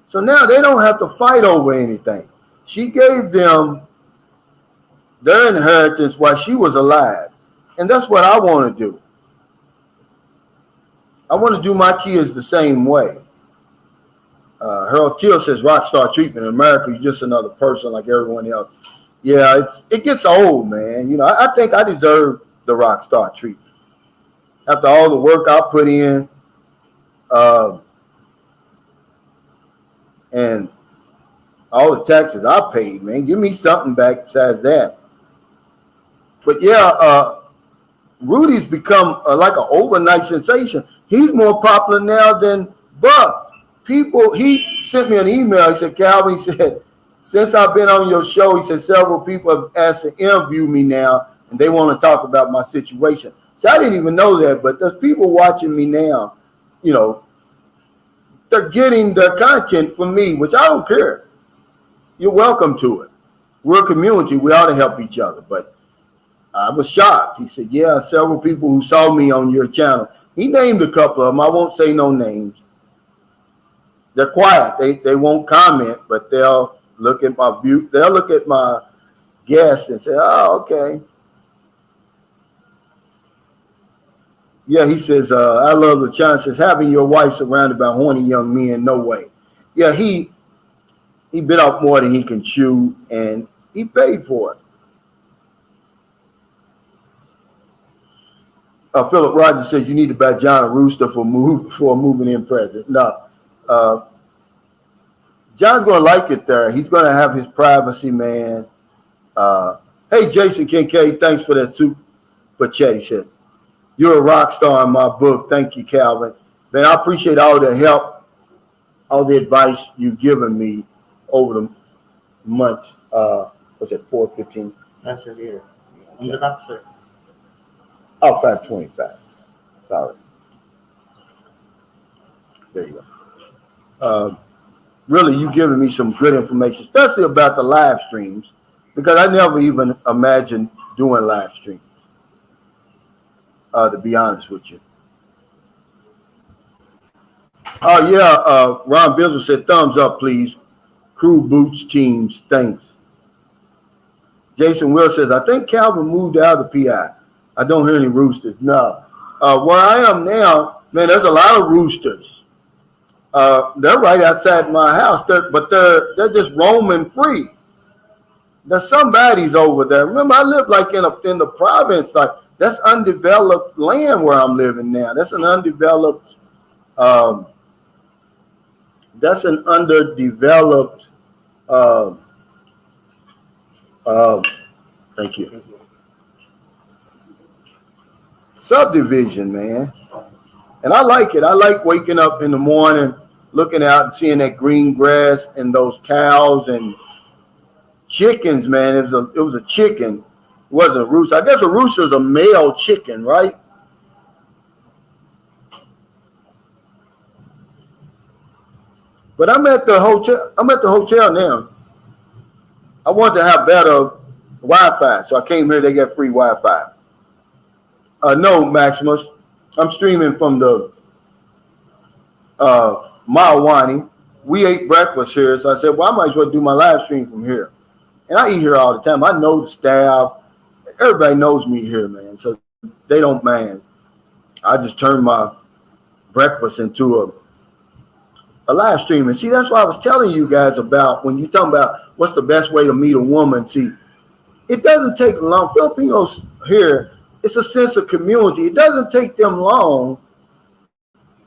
So now they don't have to fight over anything. She gave them their inheritance while she was alive. And that's what I want to do. I want to do my kids the same way. Harold Teal says, rock star treatment in America, you're just another person like everyone else. Yeah, it gets old, man. I think I deserve the rock star treatment. After all the work I put in, and all the taxes I paid, man, give me something back besides that. But yeah, Rudy's become like an overnight sensation. He's more popular now than Buck. He sent me an email. He said, Calvin, he said, since I've been on your show, he said, several people have asked to interview me now, and they want to talk about my situation. So I didn't even know that, but there's people watching me now, they're getting their content from me, which I don't care. You're welcome to it. We're a community. We ought to help each other. But I was shocked. He said, yeah, several people who saw me on your channel. He named a couple of them. I won't say no names. They're quiet. They won't comment, but they'll look at my view. They'll look at my guests and say, oh, okay. Yeah, he says, I love the challenge. Says, having your wife surrounded by horny young men, no way. Yeah, he bit off more than he can chew, and he paid for it. Philip Rogers says, you need to buy John a rooster for a moving in present. No. John's going to like it there. He's going to have his privacy, man. Hey, Jason Kincaid, thanks for that super chat. He said, you're a rock star in my book. Thank you, Calvin. Man, I appreciate all the help, all the advice you've given me over the months. What's it, 4:15? That's it here. On the top, sir. Oh, 5:25. Sorry. There you go. Really, you've given me some good information, especially about the live streams, because I never even imagined doing live streams, to be honest with you. Oh, yeah, Ron Bizzle said, thumbs up, please. Crew, boots, teams, thanks. Jason Will says, I think Calvin moved out of the PI. I don't hear any roosters. No. Where I am now, man, there's a lot of roosters. They're right outside my house, but they're just roaming free. There's somebody's over there. Remember, I live like in the province. Like that's undeveloped land where I'm living now. That's an undeveloped. That's an underdeveloped. Thank you. Subdivision, man. And I like it. I like waking up in the morning, looking out and seeing that green grass and those cows and chickens, man. It was a chicken. It wasn't a rooster. I guess a rooster is a male chicken, right? But I'm at the hotel. I'm at the hotel now. I want to have better Wi-Fi, so I came here. They got free Wi-Fi. No, Maximus. I'm streaming from the Mawani. We ate breakfast here, so I said, well, I might as well do my live stream from here. And I eat here all the time. I know the staff. Everybody knows me here, man, so they don't mind. I just turned my breakfast into a live stream. And see, that's what I was telling you guys about when you're talking about what's the best way to meet a woman. See, it doesn't take long. Filipinos here, it's a sense of community. It doesn't take them long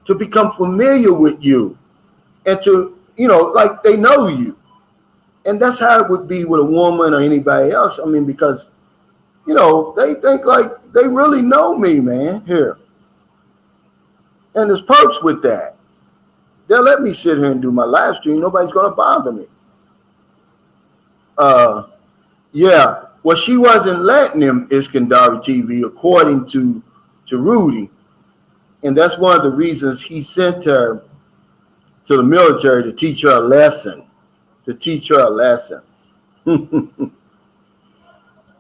to become familiar with you and to, like they know you. And that's how it would be with a woman or anybody else. I mean, because, they think like they really know me, man, here. And there's perks with that. They'll let me sit here and do my live stream. Nobody's going to bother me. Yeah. Well, she wasn't letting him Iskandari TV, according to Rudy. And that's one of the reasons he sent her to the military to teach her a lesson.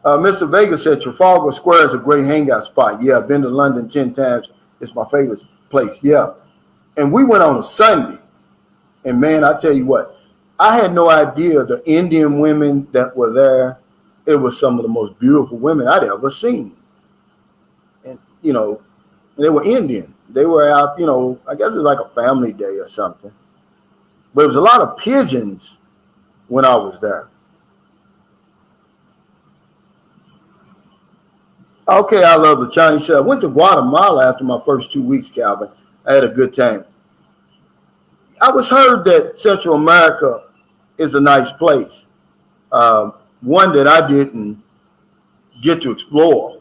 Mr. Vega said Trafalgar Square is a great hangout spot. Yeah, I've been to London 10 times. It's my favorite place. Yeah. And we went on a Sunday. And, man, I tell you what, I had no idea the Indian women that were there. It was some of the most beautiful women I'd ever seen. And, they were Indian. They were out, I guess it was like a family day or something. But it was a lot of pigeons when I was there. Okay, I love the Chinese. I went to Guatemala after my first 2 weeks, Calvin. I had a good time. I was heard that Central America is a nice place. One that I didn't get to explore.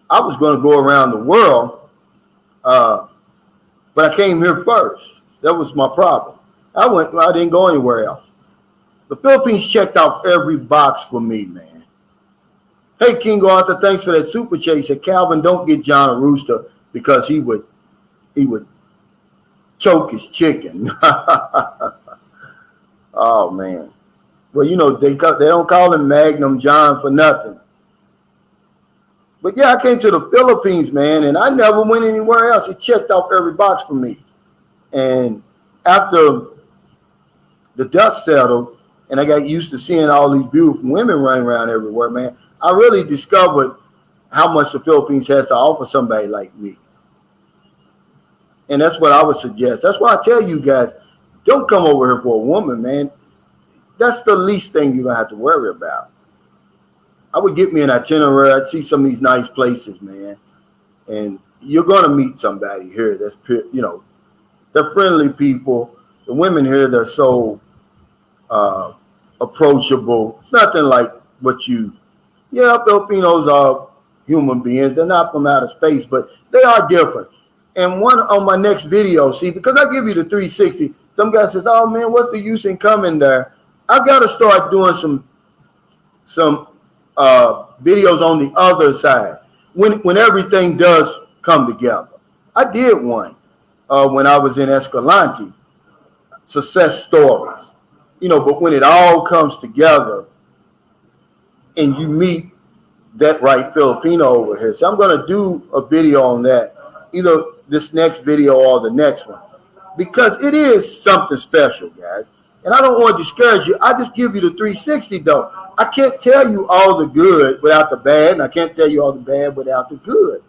I was going to go around the world, but I came here first. That was my problem. I didn't go anywhere else. The Philippines checked off every box for me, man. Hey, King Arthur, thanks for that super chat. He said, Calvin, don't get John a rooster because he would choke his chicken. Oh, man. Well, they don't call him Magnum John for nothing. But yeah, I came to the Philippines, man, and I never went anywhere else. It checked off every box for me. And after the dust settled and I got used to seeing all these beautiful women running around everywhere, man, I really discovered how much the Philippines has to offer somebody like me. And that's what I would suggest. That's why I tell you guys, don't come over here for a woman, man. That's the least thing you're going to have to worry about. I would get me an itinerary. I'd see some of these nice places, man. And you're going to meet somebody here that's, they're friendly people. The women here, they're so approachable. It's nothing like what Filipinos are human beings. They're not from outer space, but they are different. And one on my next video, see, because I give you the 360, some guy says, oh, man, what's the use in coming there? I've got to start doing some videos on the other side when everything does come together. I did one when I was in Escalante, success stories, but when it all comes together and you meet that right Filipino over here. So I'm going to do a video on that, either this next video or the next one, because it is something special, guys. And I don't want to discourage you. I just give you the 360, though. I can't tell you all the good without the bad, and I can't tell you all the bad without the good.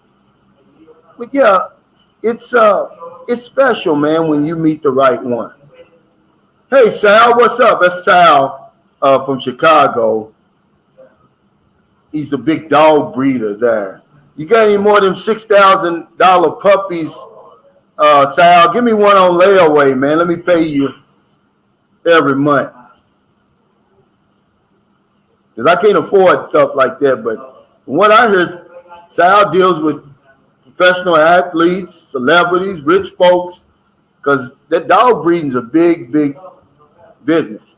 But yeah, it's special, man, when you meet the right one. Hey, Sal, what's up? That's Sal from Chicago. He's a big dog breeder there. You got any more than $6,000 puppies, Sal? Give me one on layaway, man. Let me pay you every month. Because I can't afford stuff like that. But from what I hear, Sal deals with professional athletes, celebrities, rich folks, because that dog breeding is a big, big business.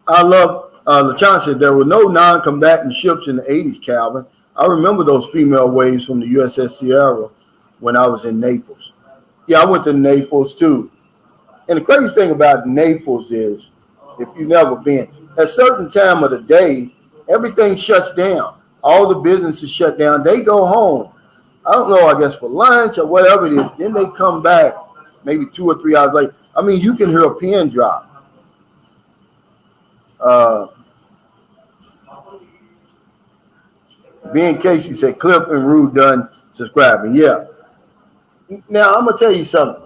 I love LaChon said there were no non-combatant ships in the 80s, Calvin. I remember those female waves from the USS Sierra when I was in Naples. Yeah, I went to Naples too. And the crazy thing about Naples is, if you've never been, at a certain time of the day, everything shuts down. All the businesses shut down. They go home. I don't know, I guess for lunch or whatever it is. Then they come back maybe 2 or 3 hours later. I mean, you can hear a pin drop. Ben Casey said Cliff and Rue done subscribing. Yeah. Now I'm gonna tell you something.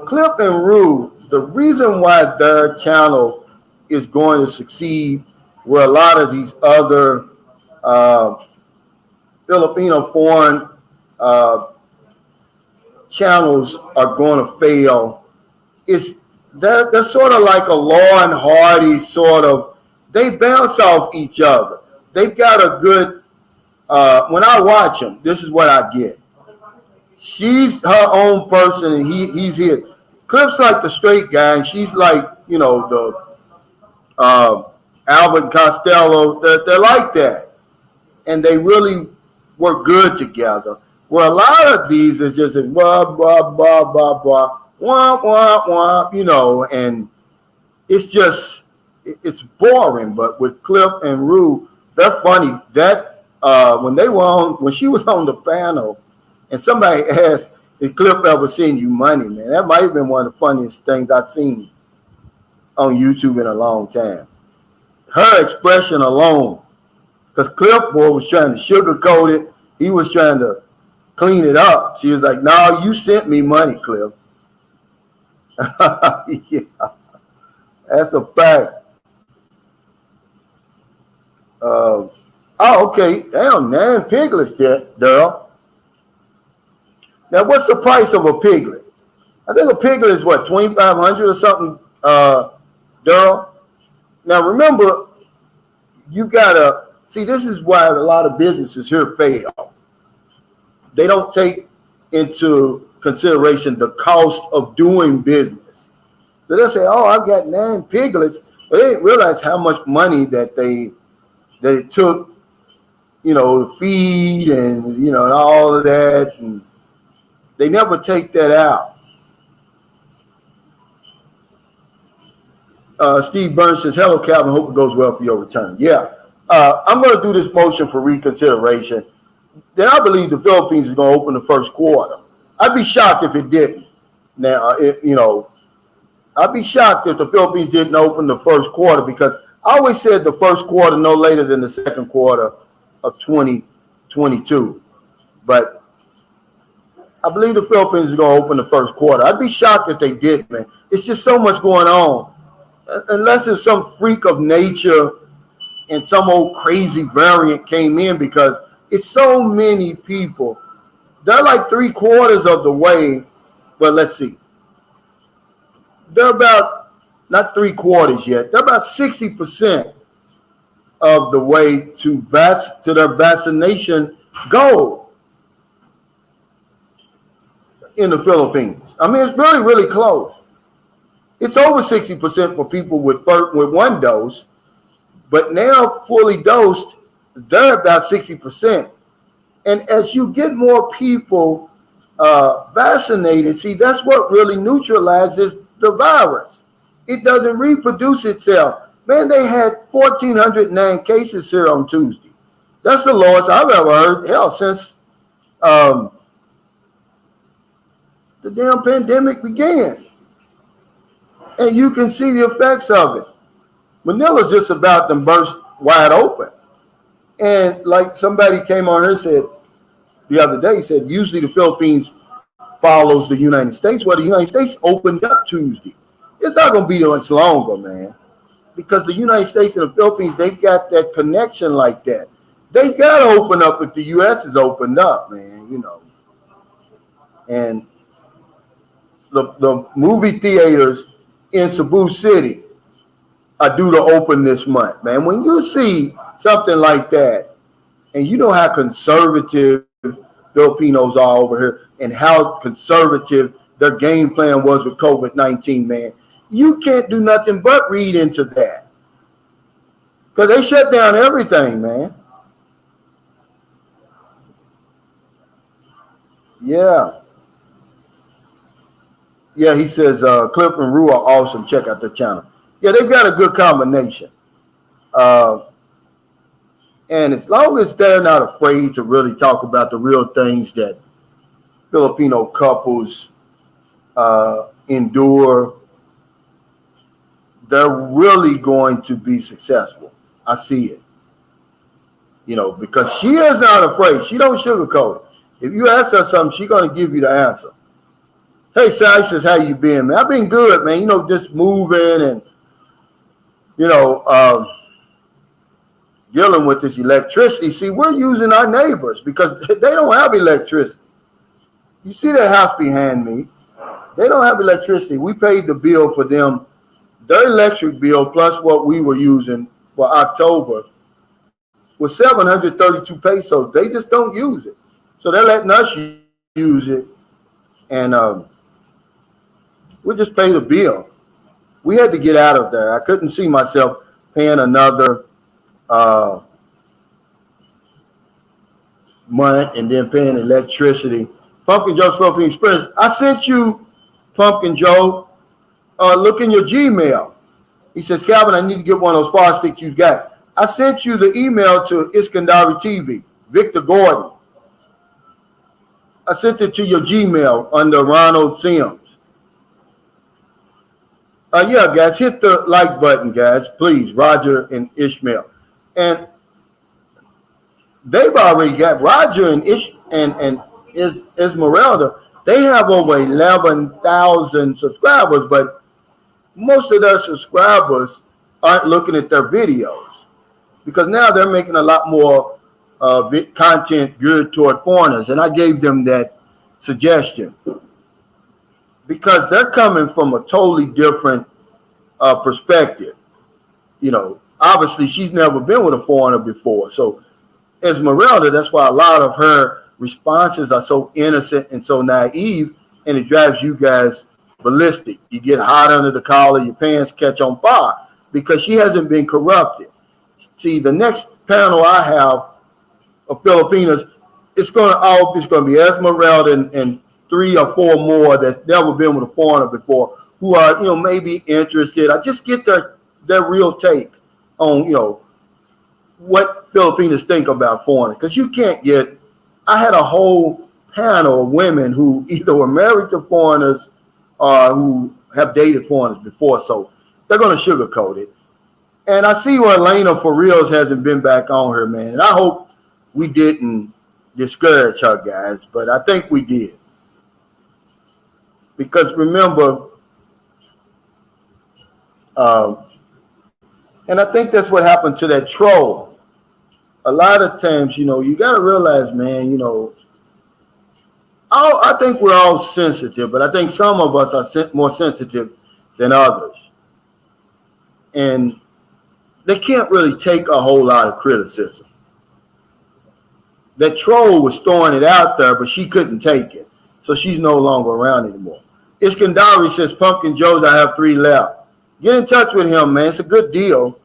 Cliff and Rue, the reason why their channel is going to succeed where a lot of these other Filipino foreign channels are going to fail is they're sort of like a Law and Hardy sort of. They bounce off each other. They've got a good. When I watch them, this is what I get. She's her own person, and he's here. Cliff's like the straight guy, and she's like the Albert Costello. They're like that, and they really work good together. Well, a lot of these is just blah blah blah blah blah. Womp, womp, womp, and it's boring. But with Cliff and Rue, they're funny. That when she was on the panel, and somebody asked, "Did Cliff ever send you money?" Man, that might have been one of the funniest things I've seen on YouTube in a long time. Her expression alone, because Cliff boy was trying to sugarcoat it, he was trying to clean it up. She was like, "No, you sent me money, Cliff." Yeah, that's a fact. Okay. Damn, 9 piglets there, Daryl. Now, what's the price of a piglet? I think a piglet is what, $2,500 or something, Daryl? Now, remember, you gotta see. This is why a lot of businesses here fail. They don't take into consideration the cost of doing business. So they'll say, "Oh, I've got 9 piglets," but they didn't realize how much money that it took, to feed and and all of that, and they never take that out. Steve Burns says, "Hello, Calvin. Hope it goes well for your return." Yeah, I'm going to do this motion for reconsideration. Then I believe the Philippines is going to open the first quarter. I'd be shocked if it didn't. Now, I'd be shocked if the Philippines didn't open the first quarter, because I always said the first quarter no later than the second quarter of 2022. But I believe the Philippines is going to open the first quarter. I'd be shocked if they didn't, man. It's just so much going on. Unless it's some freak of nature and some old crazy variant came in, because it's so many people. They're like 3/4 of the way. Well, let's see. They're about, not 3/4 yet. They're about 60% of the way to their vaccination goal in the Philippines. I mean, it's really, really close. It's over 60% for people with 1 dose, but now fully dosed, they're about 60%. And as you get more people vaccinated, see, that's what really neutralizes the virus. It doesn't reproduce itself. Man, they had 1,409 cases here on Tuesday. That's the lowest I've ever heard, hell, since the damn pandemic began. And you can see the effects of it. Manila's just about to burst wide open. And like somebody came on here and said the other day, said usually the Philippines follows the United States. Well, the United States opened up Tuesday. It's not going to be much longer, man, because the United States and the Philippines, they've got that connection like that. They've got to open up if the U.S. is opened up, man, you know. And the movie theaters in Cebu City are due to open this month, man. When you see something like that, and you know how conservative Filipinos are over here and how conservative their game plan was with COVID-19, man, you can't do nothing but read into that. Because they shut down everything, man. Yeah. Yeah, he says Cliff and Rue are awesome. Check out the channel. Yeah, they've got a good combination. And as long as they're not afraid to really talk about the real things that Filipino couples endure, they're really going to be successful. I see it. You know, because she is not afraid. She don't sugarcoat it. If you ask her something, she's going to give you the answer. Hey, Sai says, how you been, man? I've been good, man. You know, just moving and, you know, dealing with this electricity. See, we're using our neighbors because they don't have electricity. You see that house behind me? They don't have electricity. We paid the bill for them. Their electric bill plus what we were using for October was 732 pesos. They just don't use it. So they're letting us use it. And we just pay the bill. We had to get out of there. I couldn't see myself paying another month and then paying electricity. Pumpkin Joe's Philippine Express. I sent you, Pumpkin Joe, look in your Gmail. He says, Calvin, I need to get one of those fire sticks you got. I sent you the email to Iskandari TV, Victor Gordon. I sent it to your Gmail under Ronald Sims. Yeah, guys, hit the like button, guys, please, Roger and Ishmael. And they've already got Roger and Esmeralda. They have over 11,000 subscribers, but most of their subscribers aren't looking at their videos because now they're making a lot more content geared toward foreigners. And I gave them that suggestion because they're coming from a totally different perspective. You know, obviously she's never been with a foreigner before. So Esmeralda, that's why a lot of her responses are so innocent and so naive, and it drives you guys ballistic. You get hot under the collar, your pants catch on fire because she hasn't been corrupted. See, the next panel I have of Filipinas, it's going to be Esmeralda and 3 or 4 more that's never been with a foreigner before who are, you know, maybe interested. I just get their real take on, you know, what Filipinos think about foreigners. Because you can't get, I had a whole panel of women who either were married to foreigners or who have dated foreigners before. So they're going to sugarcoat it. And I see where Elena for reals hasn't been back on her, man. And I hope we didn't discourage her, guys. But I think we did. Because remember, and I think that's what happened to that troll. A lot of times, you know, you got to realize, man, you know, I think we're all sensitive, but I think some of us are more sensitive than others. And they can't really take a whole lot of criticism. That troll was throwing it out there, but she couldn't take it. So she's no longer around anymore. Iskandari says, Pumpkin Joe's, I have 3 left. Get in touch with him, man. It's a good deal.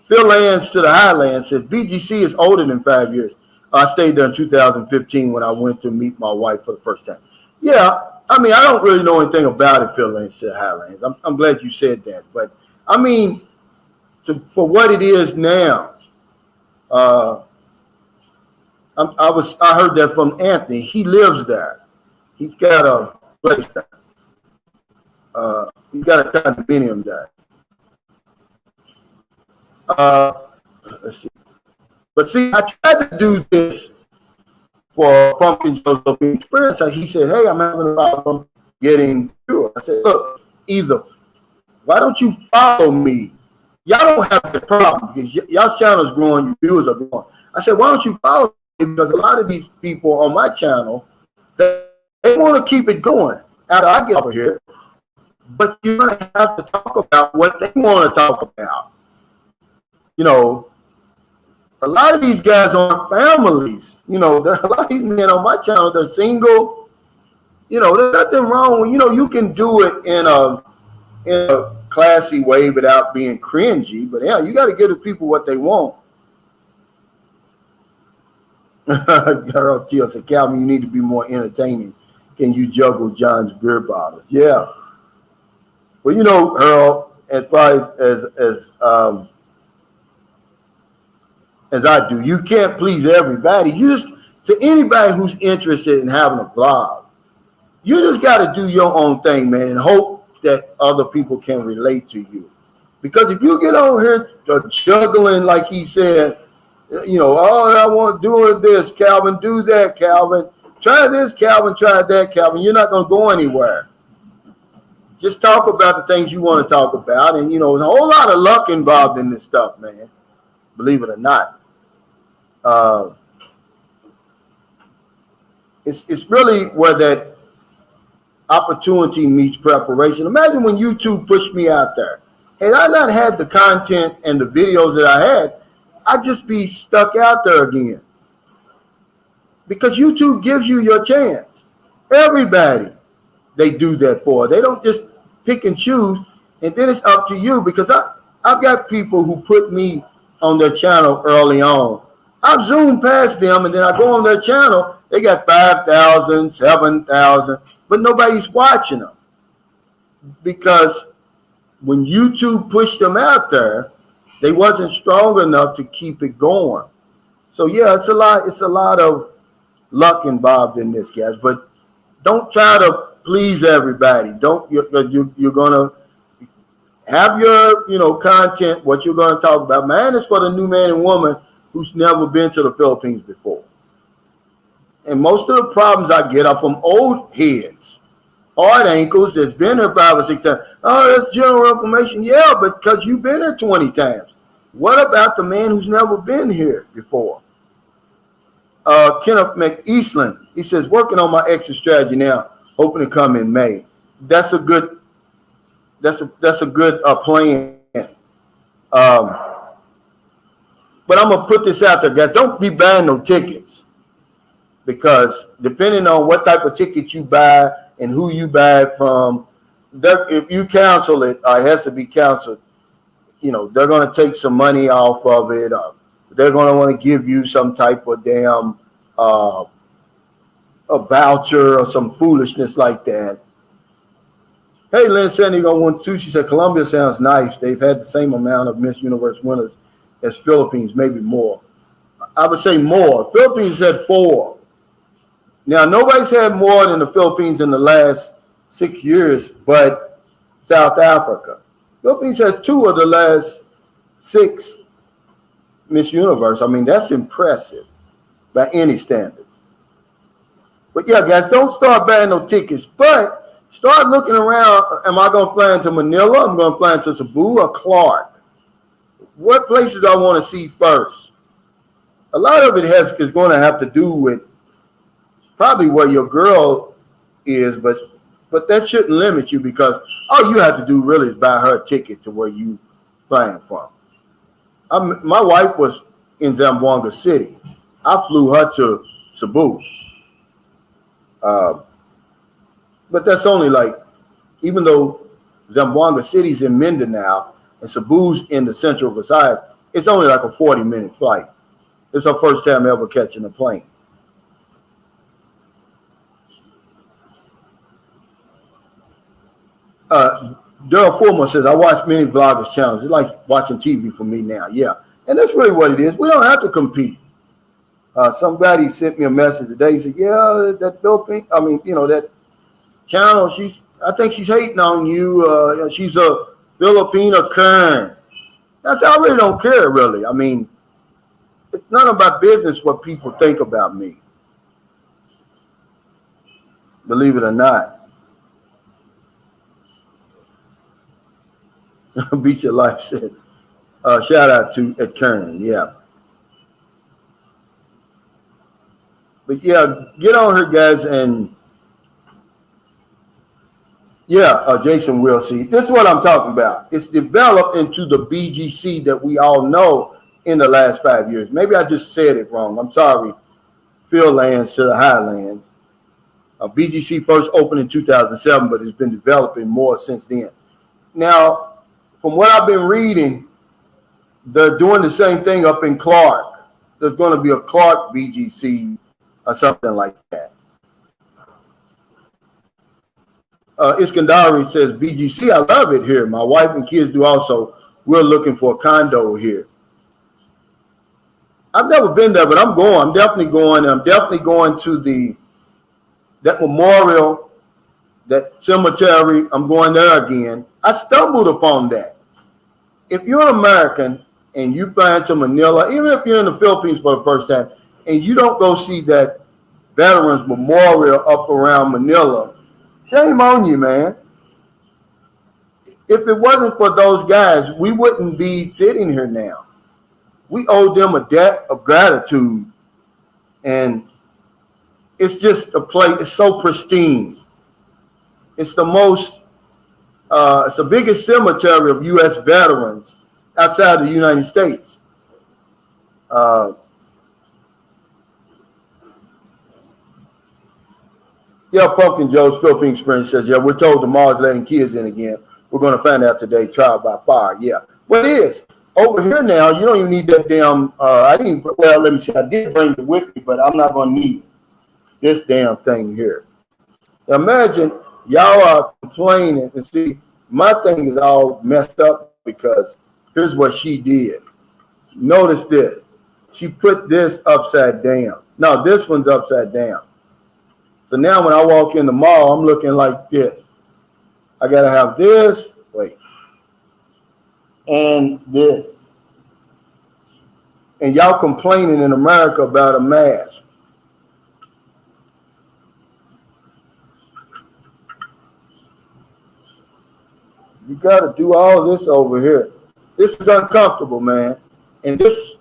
Phil Lands to the Highlands says, BGC is older than 5 years. I stayed there in 2015 when I went to meet my wife for the first time. Yeah, I mean, I don't really know anything about it, Phil Lands to the Highlands. I'm glad you said that. But, I mean, for what it is now, I heard that from Anthony. He lives there. He's got a place there. You got a condominium there. Let's see. But see, I tried to do this for Pumpkin Joe's Experience. He said, hey, I'm having a problem getting through. I said, look, either why don't you follow me? Y'all don't have the problem because y'all channel's growing, your viewers are growing. I said, why don't you follow me? Because a lot of these people on my channel, they want to keep it going after I get over here. But you're going to have to talk about what they want to talk about. You know, a lot of these guys aren't families. You know, a lot of these men on my channel, they're single. You know, there's nothing wrong with, you know, you can do it in a classy way without being cringy. But yeah, you got to give the people what they want. Girl Teal said, Calvin, you need to be more entertaining. Can you juggle John's beer bottles? Yeah. Well, you know, Earl, as far as I do, you can't please everybody. You just, to anybody who's interested in having a vlog, you just got to do your own thing, man, and hope that other people can relate to you. Because if you get on here juggling, like he said, you know, oh, I want to do this, Calvin, do that, Calvin. Try this, Calvin, try that, Calvin. You're not going to go anywhere. Just talk about the things you want to talk about. And, you know, there's a whole lot of luck involved in this stuff, man. Believe it or not. It's really where that opportunity meets preparation. Imagine when YouTube pushed me out there. Had I not had the content and the videos that I had, I'd just be stuck out there again. Because YouTube gives you your chance. Everybody, they do that for. They don't just pick and choose, and then it's up to you. Because I've got people who put me on their channel early on. I've zoomed past them, and then I go on their channel. They got 5,000, 7,000, but nobody's watching them. Because when YouTube pushed them out there, they wasn't strong enough to keep it going. So yeah, it's a lot of luck involved in this, guys. But don't try to please everybody. You're gonna have your, you know, content, what you're gonna talk about. Mine is for the new man and woman who's never been to the Philippines before. And most of the problems I get are from old heads, hard ankles that's been here 5 or 6 times. Oh, that's general information. Yeah, but because you've been here 20 times. What about the man who's never been here before? Kenneth McEastland, he says, working on my exit strategy now, hoping to come in May. That's a good plan. But I'm gonna put this out there, guys. Don't be buying no tickets, because depending on what type of ticket you buy and who you buy it from, if you cancel it, it has to be canceled. You know, they're going to take some money off of it. They're going to want to give you some type of damn a voucher or some foolishness like that. Hey, Lynn Sandy on 1-2. She said, Colombia sounds nice. They've had the same amount of Miss Universe winners as Philippines, maybe more. I would say more. Philippines had 4. Now, nobody's had more than the Philippines in the last 6 years, but South Africa. Philippines has 2 of the last 6 Miss Universe. I mean, that's impressive by any standard. But yeah, guys, don't start buying no tickets, but start looking around. Am I going to fly into Manila? I'm going to fly into Cebu or Clark. What places do I want to see first? A lot of it is going to have to do with probably where your girl is, but that shouldn't limit you, because all you have to do really is buy her a ticket to where you flying from. My wife was in Zamboanga City. I flew her to Cebu. But that's only like, even though Zamboanga City's in Mindanao and Cebu's in the central of Visayas, it's only like a 40-minute flight. It's her first time ever catching a plane. Daryl Fulmer says, I watch many vloggers' channels. It's like watching TV for me now. Yeah. And that's really what it is. We don't have to compete. Somebody sent me a message today. He said, yeah, that Philippine, that channel, I think she's hating on you. She's a Filipino Kern. I said, I really don't care, really. I mean, it's none of my business what people think about me. Believe it or not. Beat Your Life said, shout out to at Kern, yeah. But yeah, get on her, guys, and yeah, Jason will see. This is what I'm talking about. It's developed into the BGC that we all know in the last 5 years. Maybe I just said it wrong. I'm sorry. Fill lands to the highlands. BGC first opened in 2007, but it's been developing more since then. Now, from what I've been reading, they're doing the same thing up in Clark. There's going to be a Clark BGC or something like that. Iskandari says, BGC, I love it here. My wife and kids do also. We're looking for a condo here. I've never been there, but I'm going. I'm definitely going. And I'm definitely going to that memorial, that cemetery. I'm going there again. I stumbled upon that. If you're an American and you fly into Manila, even if you're in the Philippines for the first time, and you don't go see that Veterans Memorial up around Manila, shame on you, man. If it wasn't for those guys, we wouldn't be sitting here now. We owe them a debt of gratitude. And it's just a place, it's so pristine. It's the most, it's the biggest cemetery of U.S. veterans outside the United States. Yeah, Pumpkin Joe's Philippine Experience says, yeah, we're told tomorrow's letting kids in again. We're going to find out today, trial by fire. Yeah, well, it is. Over here now, you don't even need that damn, let me see, I did bring it with me, but I'm not going to need this damn thing here. Now imagine y'all are complaining, and see, my thing is all messed up because here's what she did. Notice this. She put this upside down. No, this one's upside down. So now when I walk in the mall, I'm looking like this. I got to have this, and this. And y'all complaining in America about a mask. You got to do all this over here. This is uncomfortable, man. And this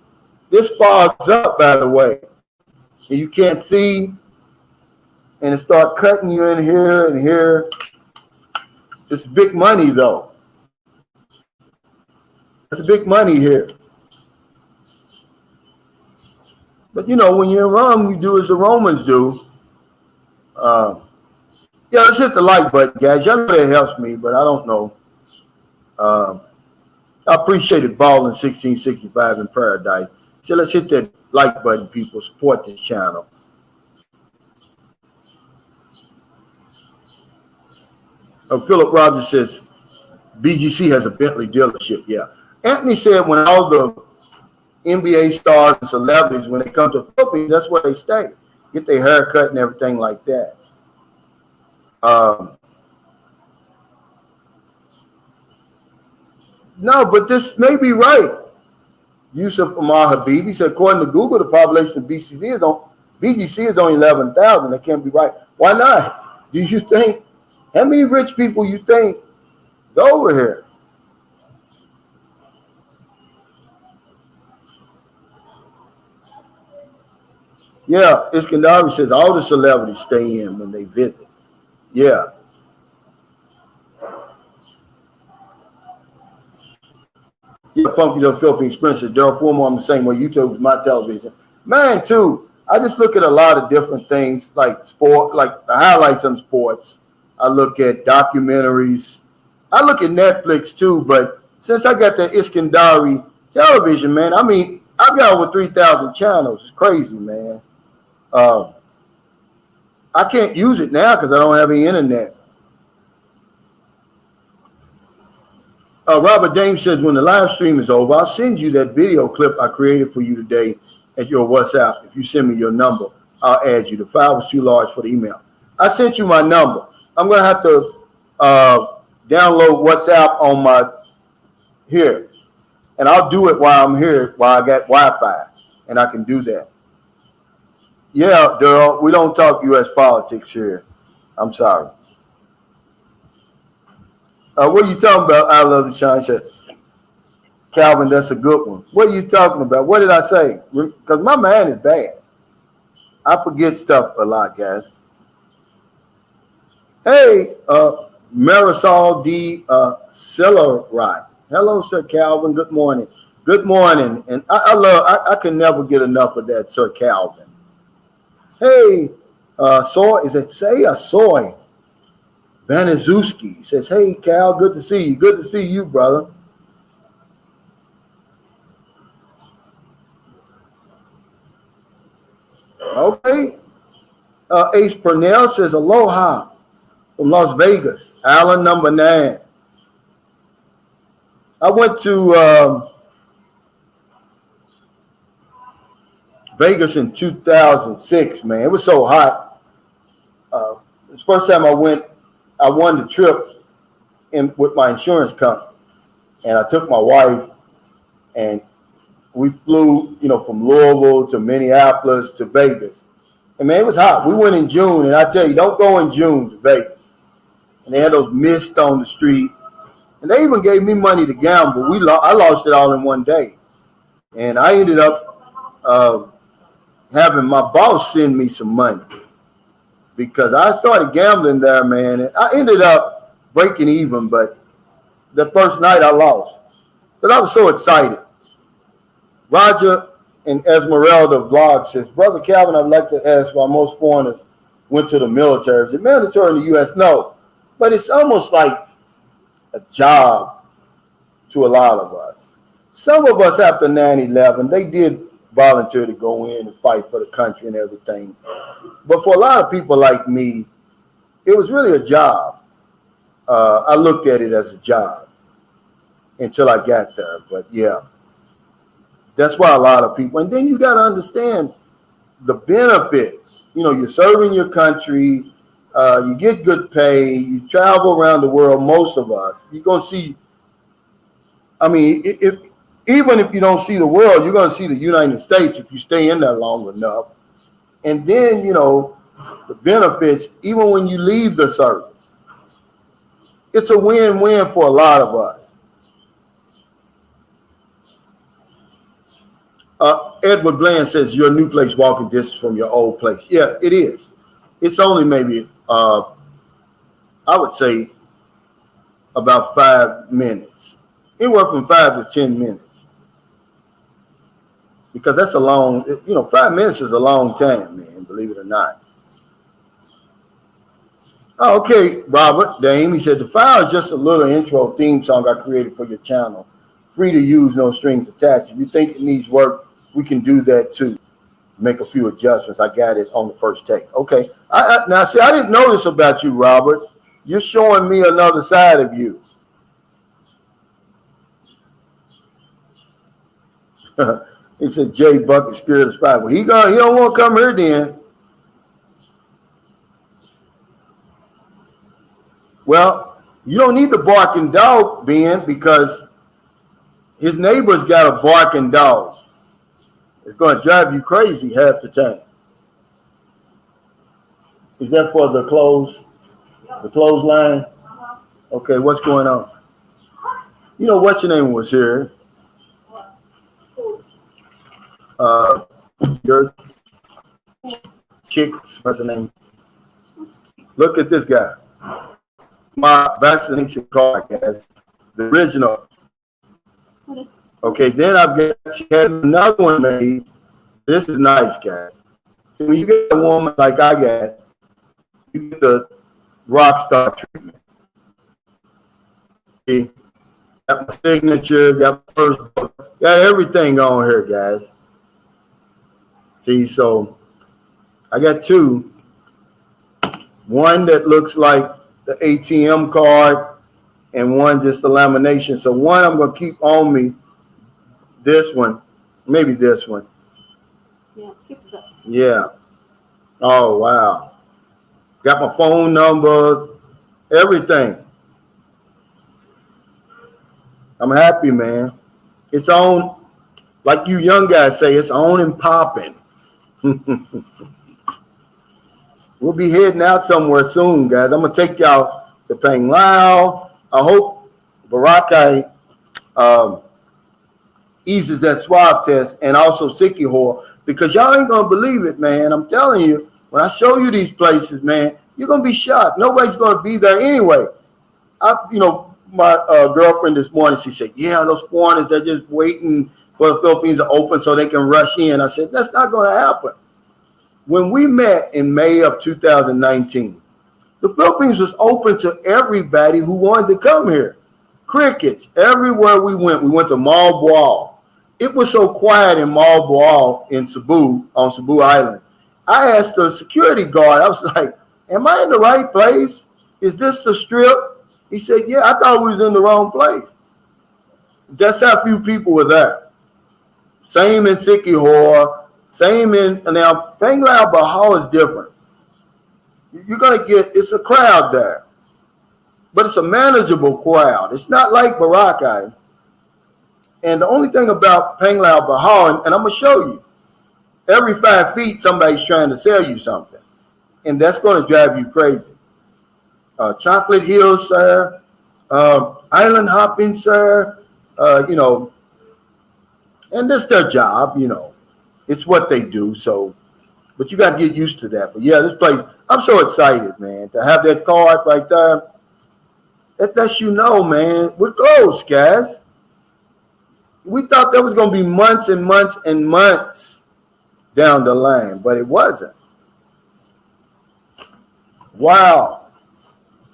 fogs up, by the way. And you can't see. And it start cutting you in here and here. It's big money, though. It's big money here. But, you know, when you're in Rome, you do as the Romans do. Yeah, let's hit the like button, guys. Y'all know that helps me, but I don't know. I appreciate it, Ball in 1665 in Paradise. So let's hit that like button, people. Support this channel. Philip Rogers says, BGC has a Bentley dealership. Yeah. Anthony said when all the NBA stars and celebrities, when they come to the Philippines, that's where they stay. Get their hair cut and everything like that. No, but this may be right. Yusuf Amar Habibi said, according to Google, the population of BGC is only 11,000. That can't be right. Why not? Do you think, how many rich people you think is over here? Yeah, Iskandari says all the celebrities stay in when they visit. Yeah. Yeah, Pumpkin of Philippine Experience says, Daryl Former, I'm the same way. YouTube is my television. Man, too, I just look at a lot of different things like sport, like the highlights of sports. I look at documentaries. I look at Netflix, too, but since I got that Iskandari television, man, I mean, I've got over 3,000 channels. It's crazy, man. I can't use it now because I don't have any internet. Robert James says, when the live stream is over, I'll send you that video clip I created for you today at your WhatsApp. If you send me your number, I'll add you. The file was too large for the email. I sent you my number. I'm going to have to download WhatsApp on my here, and I'll do it while I'm here, while I got Wi-Fi, and I can do that. Yeah, Daryl, we don't talk U.S. politics here. I'm sorry. What are you talking about? I love the shine. Said, Calvin, that's a good one. What are you talking about? What did I say? Because my mind is bad. I forget stuff a lot, guys. Hey, Marisol D. Sillerite. Hello, Sir Calvin. Good morning. Good morning. And I can never get enough of that, Sir Calvin. Hey, Soy, is it Say or Soy? Baniszewski says, hey, Cal, good to see you. Good to see you, brother. Okay. Ace Purnell says, aloha from Las Vegas, Island number 9. I went to Vegas in 2006, man. It was so hot. The first time I went, I won the trip with my insurance company. And I took my wife, and we flew, from Louisville to Minneapolis to Vegas. And man, it was hot. We went in June, and I tell you, don't go in June to Vegas. And they had those mists on the street. And they even gave me money to gamble. I lost it all in one day. And I ended up having my boss send me some money because I started gambling there, man. And I ended up breaking even, but the first night I lost because I was so excited. Roger and Esmeralda Vlog says, Brother Calvin, I'd like to ask why most foreigners went to the military. Is it mandatory in the U.S.? No, but it's almost like a job to a lot of us. Some of us after 9/11, they did volunteer to go in and fight for the country and everything. But for a lot of people like me, it was really a job. I looked at it as a job until I got there. But yeah, that's why a lot of people, and then you got to understand the benefits. You're serving your country. You get good pay. You travel around the world. Most of us, you're going to see. I mean, even if you don't see the world, you're going to see the United States if you stay in there long enough. And then, the benefits, even when you leave the service, it's a win-win for a lot of us. Edward Bland says, your new place walking distance from your old place. Yeah, it is. It's only maybe, I would say, about 5 minutes. Anywhere from 5 to 10 minutes. Because that's a long, 5 minutes is a long time, man, believe it or not. Oh, okay, Robert Dame, he said, the file is just a little intro theme song I created for your channel. Free to use, no strings attached. If you think it needs work, we can do that too. Make a few adjustments. I got it on the first take. Okay. Now, see, I didn't know this about you, Robert. You're showing me another side of you. He said, Jay Bucket scared of the spot. Well, he don't want to come here then. Well, you don't need the barking dog, Ben, because his neighbor's got a barking dog. It's going to drive you crazy half the time. Is that for the clothesline? Okay, what's going on? What's your name was here? Your chick, what's her name? Look at this guy. My vaccination card, guys. The original. Okay, then she had another one made. This is nice, guys. So when you get a woman like I got, you get the rock star treatment. See? Got my signature, got my first book, got everything on here, guys. See, so I got 2. One that looks like the ATM card and one just the lamination. So one I'm going to keep on me. This one, maybe this one. Yeah, keep that. Yeah. Oh, wow. Got my phone number, everything. I'm happy, man. It's on, like you young guys say, it's on and popping. We'll be heading out somewhere soon, guys. I'm going to take y'all to Pang Lao. I hope Barakai eases that swab test, and also Sikihor, because y'all ain't going to believe it, man. I'm telling you, when I show you these places, man, you're going to be shocked. Nobody's going to be there anyway. My girlfriend this morning, she said, yeah, those foreigners, they're just waiting for the Philippines to open so they can rush in. I said, that's not going to happen. When we met in May of 2019, the Philippines was open to everybody who wanted to come here. Crickets, everywhere we went to Malboal. It was so quiet in Malboal in Cebu, on Cebu Island. I asked the security guard, I was like, am I in the right place? Is this the Strip? He said, yeah, I thought we was in the wrong place. That's how few people were there. Same in Sikihor, same in, now, Pang Lao Bahal is different. You're going to get, it's a crowd there, but it's a manageable crowd. It's not like Boracay. And the only thing about Pang Lao Bahal, and I'm going to show you, every 5 feet, somebody's trying to sell you something. And that's going to drive you crazy. Chocolate Hills, sir. Island hopping, sir. And that's their job, It's what they do, so. But you got to get used to that. But, yeah, this place, I'm so excited, man, to have that card right there. That lets you know, man, we're close, guys. We thought that was going to be months and months and months down the line, but it wasn't. Wow.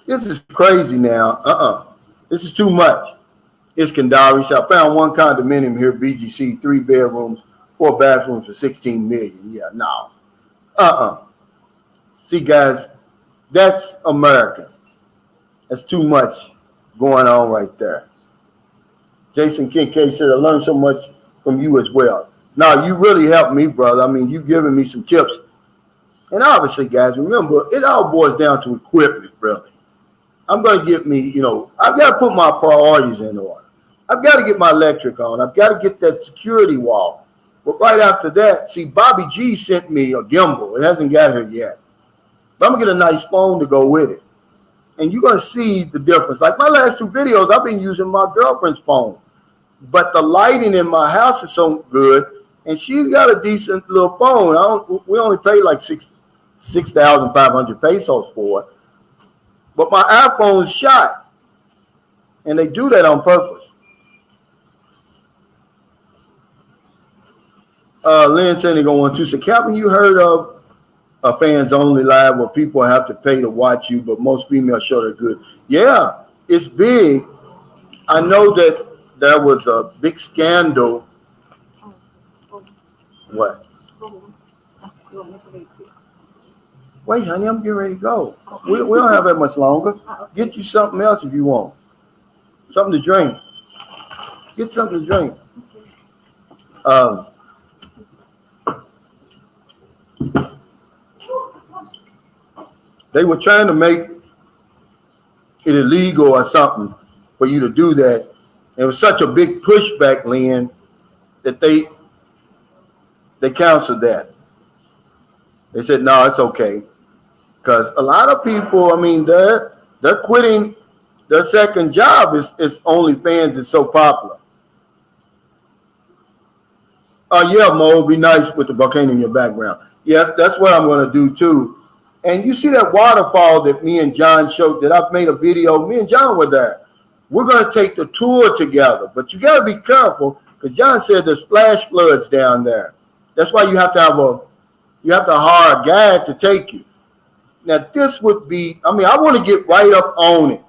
This is crazy now. This is too much. It's Kandari. So I found one condominium here, BGC, 3 bedrooms, 4 bathrooms for $16 million. Yeah, no. See, guys, that's American. That's too much going on right there. Jason Kincaid said, I learned so much from you as well. Now, you really helped me, brother. I mean, you've given me some tips. And obviously, guys, remember, it all boils down to equipment, really. I'm going to get me, I've got to put my priorities in order. I've got to get my electric on. I've got to get that security wall. But right after that, see, Bobby G sent me a gimbal. It hasn't got here yet. But I'm going to get a nice phone to go with it. And you're going to see the difference. Like my last 2 videos, I've been using my girlfriend's phone. But the lighting in my house is so good. And she's got a decent little phone. We only paid like 6,500 pesos for it. But my iPhone's shot. And they do that on purpose. Lynn said they're going to say, Captain, you heard of a fans only live where people have to pay to watch you, but most females show they're good. Yeah, it's big. I know that there was a big scandal. What? Wait, honey, I'm getting ready to go. We don't have that much longer. Get you something else if you want. Something to drink. Get something to drink. They were trying to make it illegal or something for you to do that. It was such a big pushback, Lynn, that they canceled that. They said, no, it's okay. Because a lot of people, I mean, they're quitting their second job. It's OnlyFans is so popular. Yeah, Mo, it'd be nice with the volcano in your background. Yeah, that's what I'm going to do too. And you see that waterfall that me and John showed, that I've made a video. Me and John were there. We're going to take the tour together. But you got to be careful because John said there's flash floods down there. That's why you have to hire a guide to take you. Now, this would be, I want to get right up on it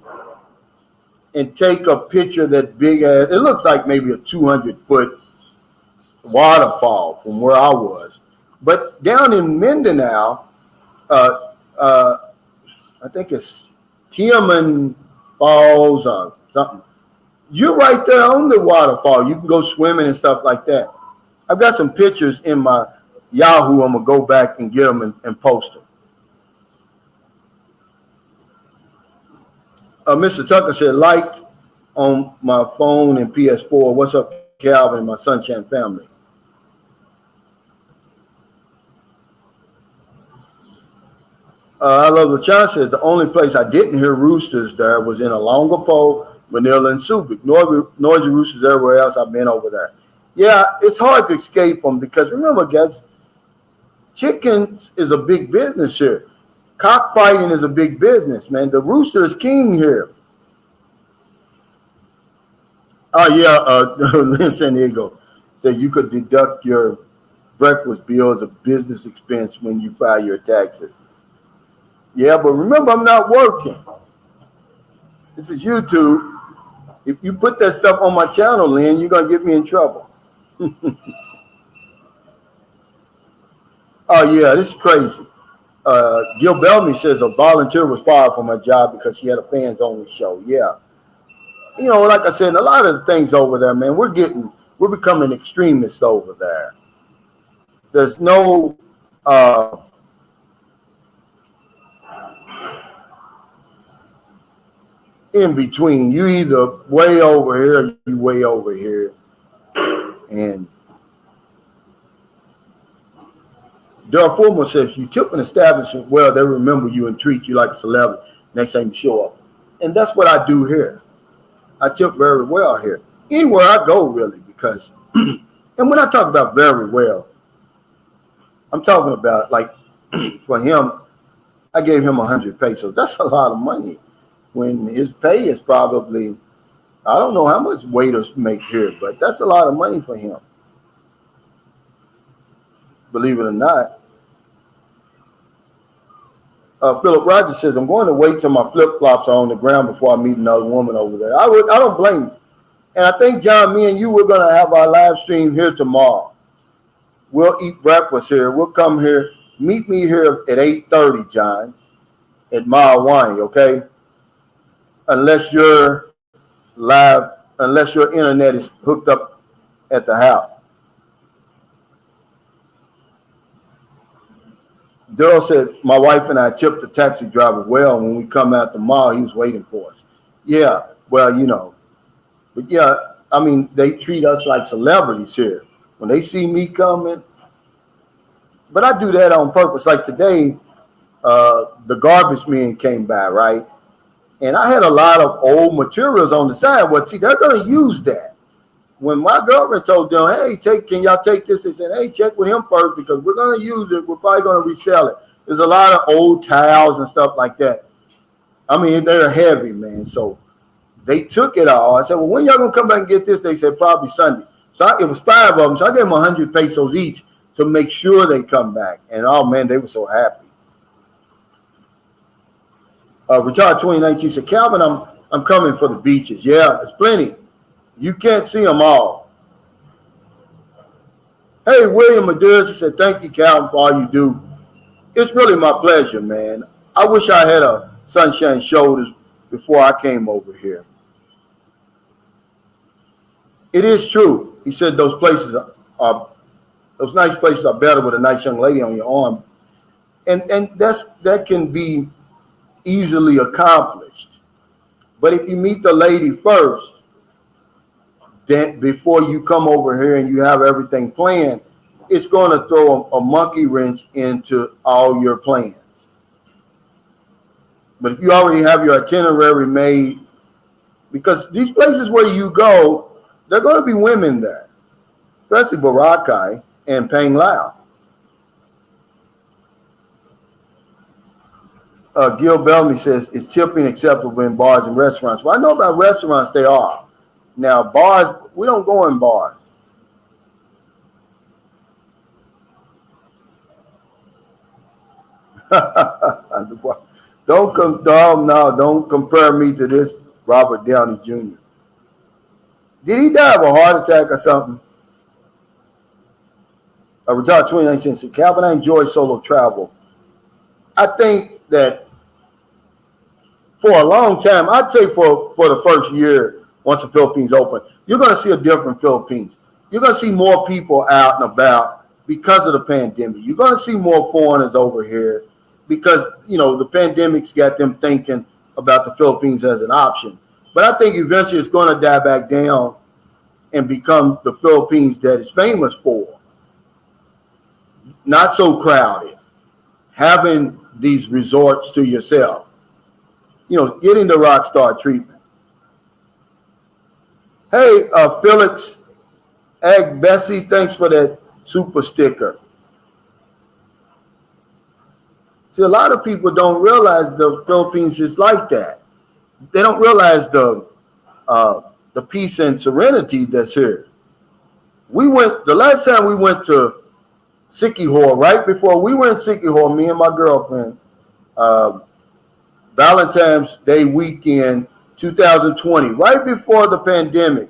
and take a picture of that big ass, it looks like maybe a 200-foot waterfall from where I was. But down in Mindanao, I think it's Tiaman Falls or something. You're right there on the waterfall. You can go swimming and stuff like that. I've got some pictures in my Yahoo. I'm going to go back and get them and post them. Mr. Tucker said, liked on my phone and PS4. What's up, Calvin and my Sunshine family? I love the chance says the only place I didn't hear roosters there was in Alongapo, Manila, and Subic. Noisy roosters everywhere else. I've been over there. Yeah, it's hard to escape them because remember, guys, chickens is a big business here. Cockfighting is a big business, man. The rooster is king here. Oh yeah, Lynn San Diego said you could deduct your breakfast bill as a business expense when you file your taxes. Yeah, but remember, I'm not working. This is YouTube. If you put that stuff on my channel, Lynn, you're going to get me in trouble. Oh, yeah, this is crazy. Gil Bellamy says a volunteer was fired from her job because she had a fans-only show. Yeah. You know, like I said, a lot of the things over there, man, we're becoming extremists over there. There's no... in between. You either way over here or you way over here. And Daryl Fulmer says, if you tip an establishment well, they remember you and treat you like a celebrity next time you show up. And that's what I do here. I tip very well here. Anywhere I go, really, because, and when I talk about very well, I'm talking about, like, for him, I gave him 100 pesos. That's a lot of money. When his pay is probably, I don't know how much waiters make here, but that's a lot of money for him. Believe it or not. Philip Rogers says, I'm going to wait till my flip-flops are on the ground before I meet another woman over there. I don't blame you. And I think, John, me and you, we're going to have our live stream here tomorrow. We'll eat breakfast here. We'll come here. Meet me here at 8:30, John, at Mawani, okay? Unless your internet is hooked up at the house. Daryl said, my wife and I tipped the taxi driver well. When we come out tomorrow, he was waiting for us. Yeah, well, you know. But yeah, I mean, they treat us like celebrities here. When they see me coming, but I do that on purpose. Like today, the garbage men came by, right? And I had a lot of old materials on the side. Well, see, they're going to use that. When my girlfriend told them, hey, can y'all take this? They said, hey, check with him first because we're going to use it. We're probably going to resell it. There's a lot of old towels and stuff like that. I mean, they're heavy, man. So they took it all. I said, well, when y'all going to come back and get this? They said, probably Sunday. So it was 5 of them. So I gave them 100 pesos each to make sure they come back. And, oh, man, they were so happy. Retired 2019 said, Calvin, I'm coming for the beaches. Yeah, there's plenty. You can't see them all. Hey, William Madeira, he said, thank you, Calvin, for all you do. It's really my pleasure, man. I wish I had a Sunshine Shoulders before I came over here. It is true. He said those nice places are better with a nice young lady on your arm. And that can be easily accomplished. But if you meet the lady first, then before you come over here and you have everything planned, it's going to throw a monkey wrench into all your plans. But if you already have your itinerary made, because these places where you go, there are going to be women there, especially Boracay and Pang Lao. Gil Bellamy says, is tipping acceptable in bars and restaurants? Well, I know about restaurants, they are. Now, bars, we don't go in bars. Don't compare me to this Robert Downey Jr. Did he die of a heart attack or something? Retired 2019 said, Calvin, I enjoy solo travel. I think that for a long time, I'd say for the first year, once the Philippines open, you're going to see a different Philippines. You're going to see more people out and about because of the pandemic. You're going to see more foreigners over here because, you know, the pandemic's got them thinking about the Philippines as an option. But I think eventually it's going to die back down and become the Philippines that it's famous for. Not so crowded, having these resorts to yourself, getting the rock star treatment. Hey, Felix Ag Bessie, thanks for that super sticker. See, a lot of people don't realize the Philippines is like that. They don't realize the peace and serenity that's here. The last time we went to Siquijor, right before we went to Siquijor, me and my girlfriend, Valentine's Day weekend, 2020, right before the pandemic.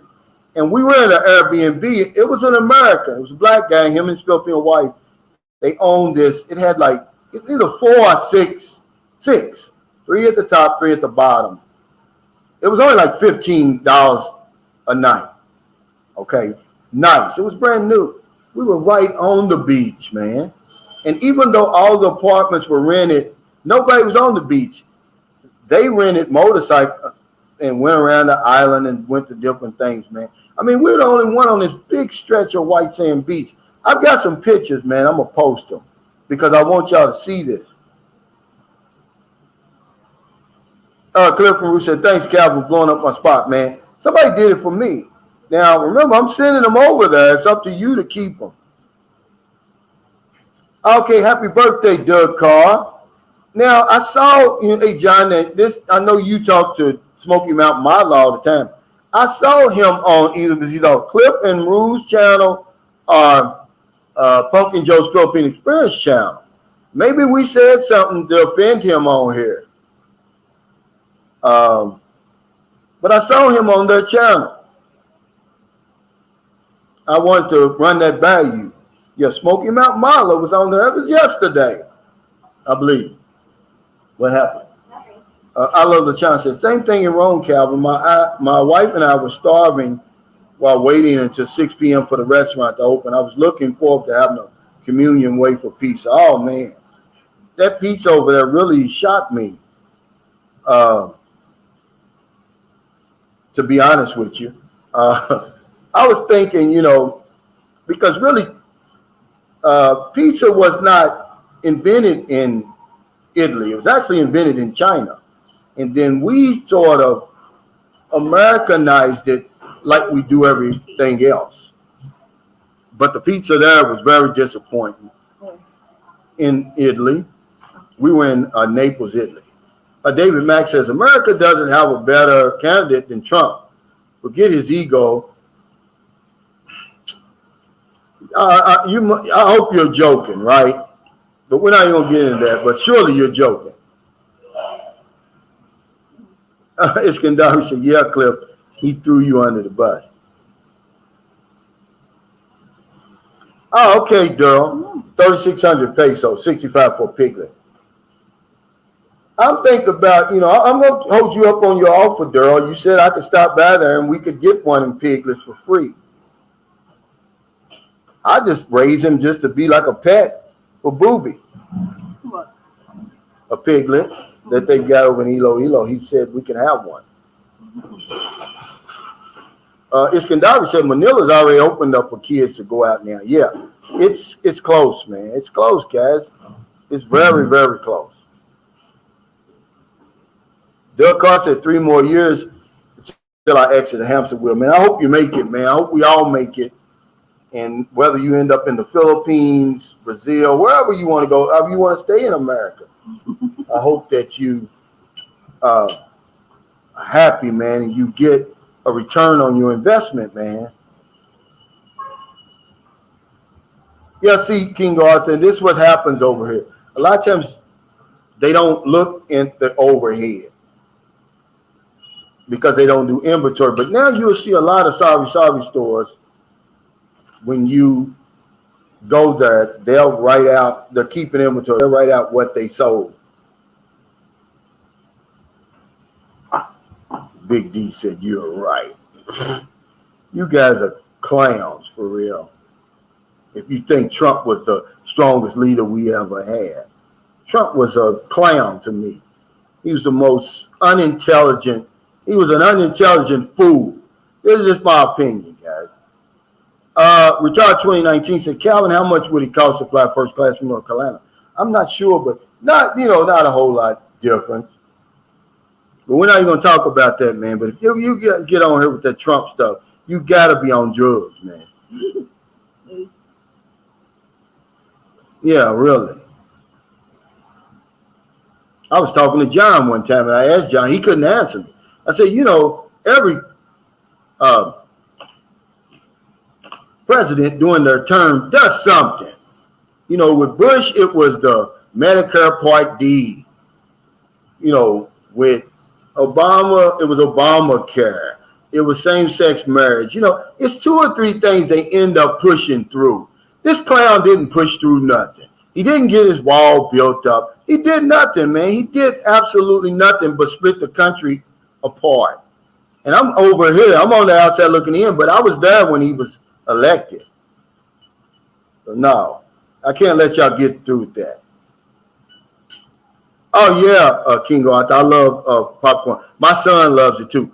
And we were in an Airbnb. It was an American. It was a black guy, him and his Filipino wife. They owned this. It had like either 4 or 6, 3 at the top, 3 at the bottom. It was only like $15 a night. Okay, nice. It was brand new. We were right on the beach, man. And even though all the apartments were rented, nobody was on the beach. They rented motorcycles and went around the island and went to different things, man. I mean, we're the only one on this big stretch of white sand beach. I've got some pictures, man. I'm going to post them because I want y'all to see this. Cliff from Root said, thanks, Cal, for blowing up my spot, man. Somebody did it for me. Now, remember, I'm sending them over there. It's up to you to keep them. Okay, happy birthday, Doug Carr. Now, I saw, hey, John, I know you talk to Smoky Mountain Model all the time. I saw him on either Cliff and Rue's channel or Pumpkin Joe's Philippine Experience channel. Maybe we said something to offend him on here. But I saw him on their channel. I wanted to run that by you. Yeah, Smoky Mountain Model was on there. It was yesterday, I believe. What happened? I love the channel. Said same thing in Rome, Calvin. My wife and I were starving while waiting until 6 p.m. for the restaurant to open. I was looking forward to having a communion wafer pizza. Oh man, that pizza over there really shocked me. To be honest with you, I was thinking, because really, pizza was not invented in Italy. It was actually invented in China. And then we sort of Americanized it like we do everything else. But the pizza there was very disappointing in Italy. We were in Naples, Italy. David Mack says, America doesn't have a better candidate than Trump. Forget his ego. I hope you're joking, right? But we're not even going to get into that, but surely you're joking. Iskandar said, yeah, Cliff, he threw you under the bus. Oh, okay, Daryl. 3,600 pesos, 65 for a piglet. I'm thinking about, I'm going to hold you up on your offer, Daryl. You said I could stop by there and we could get one in piglets for free. I just raise him just to be like a pet for Booby. What? A piglet that they got over in Iloilo. He said we can have one. Iskandari said Manila's already opened up for kids to go out now. Yeah, it's close, man. It's close, guys. It's very, very close. Doug Carr said 3 more years until I exit the hamster wheel. Man, I hope you make it, man. I hope we all make it. And whether you end up in the Philippines, Brazil, wherever you want to go, however you want to stay in America, I hope that you are happy, man, and you get a return on your investment, man. Yeah, see, King Arthur, and this is what happens over here. A lot of times they don't look in the overhead because they don't do inventory. But now you'll see a lot of sorry stores. When you go there, they'll write out, they're keeping inventory, they'll write out what they sold. Big D said, you're right. You guys are clowns for real. If you think Trump was the strongest leader we ever had. Trump was a clown to me. He was the most unintelligent He was an unintelligent fool. This is just my opinion, guys. Retired 2019 said, Calvin, how much would it cost to fly first class from North Carolina? I'm not sure, but not a whole lot difference. But we're not even going to talk about that, man. But if you get on here with that Trump stuff, you got to be on drugs, man. Yeah, really. I was talking to John one time, and I asked John. He couldn't answer me. I said, every president during their term does something. With Bush, it was the Medicare Part D. With Obama, it was Obamacare. It was same-sex marriage. It's 2 or 3 things they end up pushing through. This clown didn't push through nothing. He didn't get his wall built up. He did nothing, man. He did absolutely nothing but split the country apart. And I'm over here. I'm on the outside looking in, but I was there when he was elected. So no, I can't let y'all get through with that. Oh, yeah, Kingo, I love popcorn. My son loves it, too.